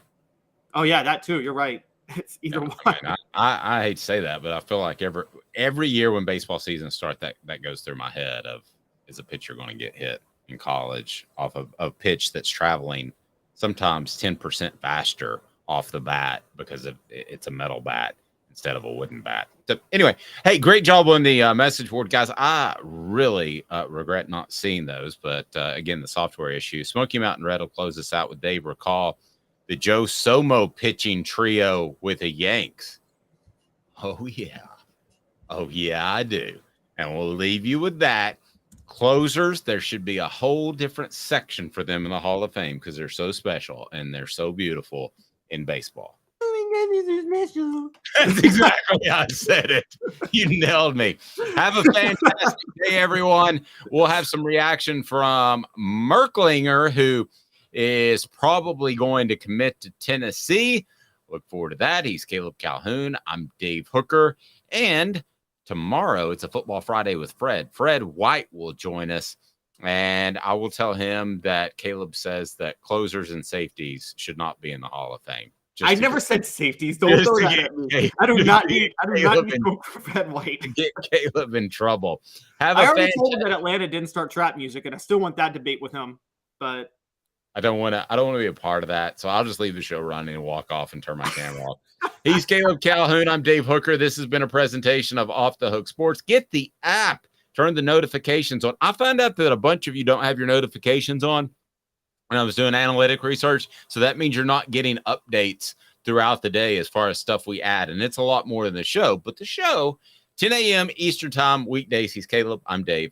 Oh, yeah, that too. You're right. It's either one. I mean, I hate to say that, but I feel like every year when baseball season starts, that goes through my head of, is a pitcher going to get hit in college off of a pitch that's traveling sometimes 10% faster off the bat because it's a metal bat instead of a wooden bat. So anyway, hey, great job on the message board, guys. I really regret not seeing those, but again, the software issue. Smoky Mountain Red will close us out with Dave Recall. The Joe Somo pitching trio with the Yanks. Oh, yeah. Oh, yeah, I do. And we'll leave you with that. Closers, there should be a whole different section for them in the Hall of Fame because they're so special and they're so beautiful in baseball. That's exactly how I said it. You nailed me. Have a fantastic day, everyone. We'll have some reaction from Merklinger, who is probably going to commit to Tennessee. Look forward to that. He's Caleb Calhoun. I'm Dave Hooker. And tomorrow, it's a Football Friday with Fred. Fred White will join us. And I will tell him that Caleb says that closers and safeties should not be in the Hall of Fame. I never said safeties. Don't throw that at me. I do not need Fred White. To get Caleb in trouble. I already told him that Atlanta didn't start trap music, and I still want that debate with him. But I don't want to be a part of that. So I'll just leave the show running and walk off and turn my camera off. He's Caleb Calhoun. I'm Dave Hooker. This has been a presentation of Off the Hook Sports. Get the app. Turn the notifications on. I found out that a bunch of you don't have your notifications on when I was doing analytic research. So that means you're not getting updates throughout the day as far as stuff we add. And it's a lot more than the show. But the show, 10 a.m. Eastern time, weekdays. He's Caleb. I'm Dave.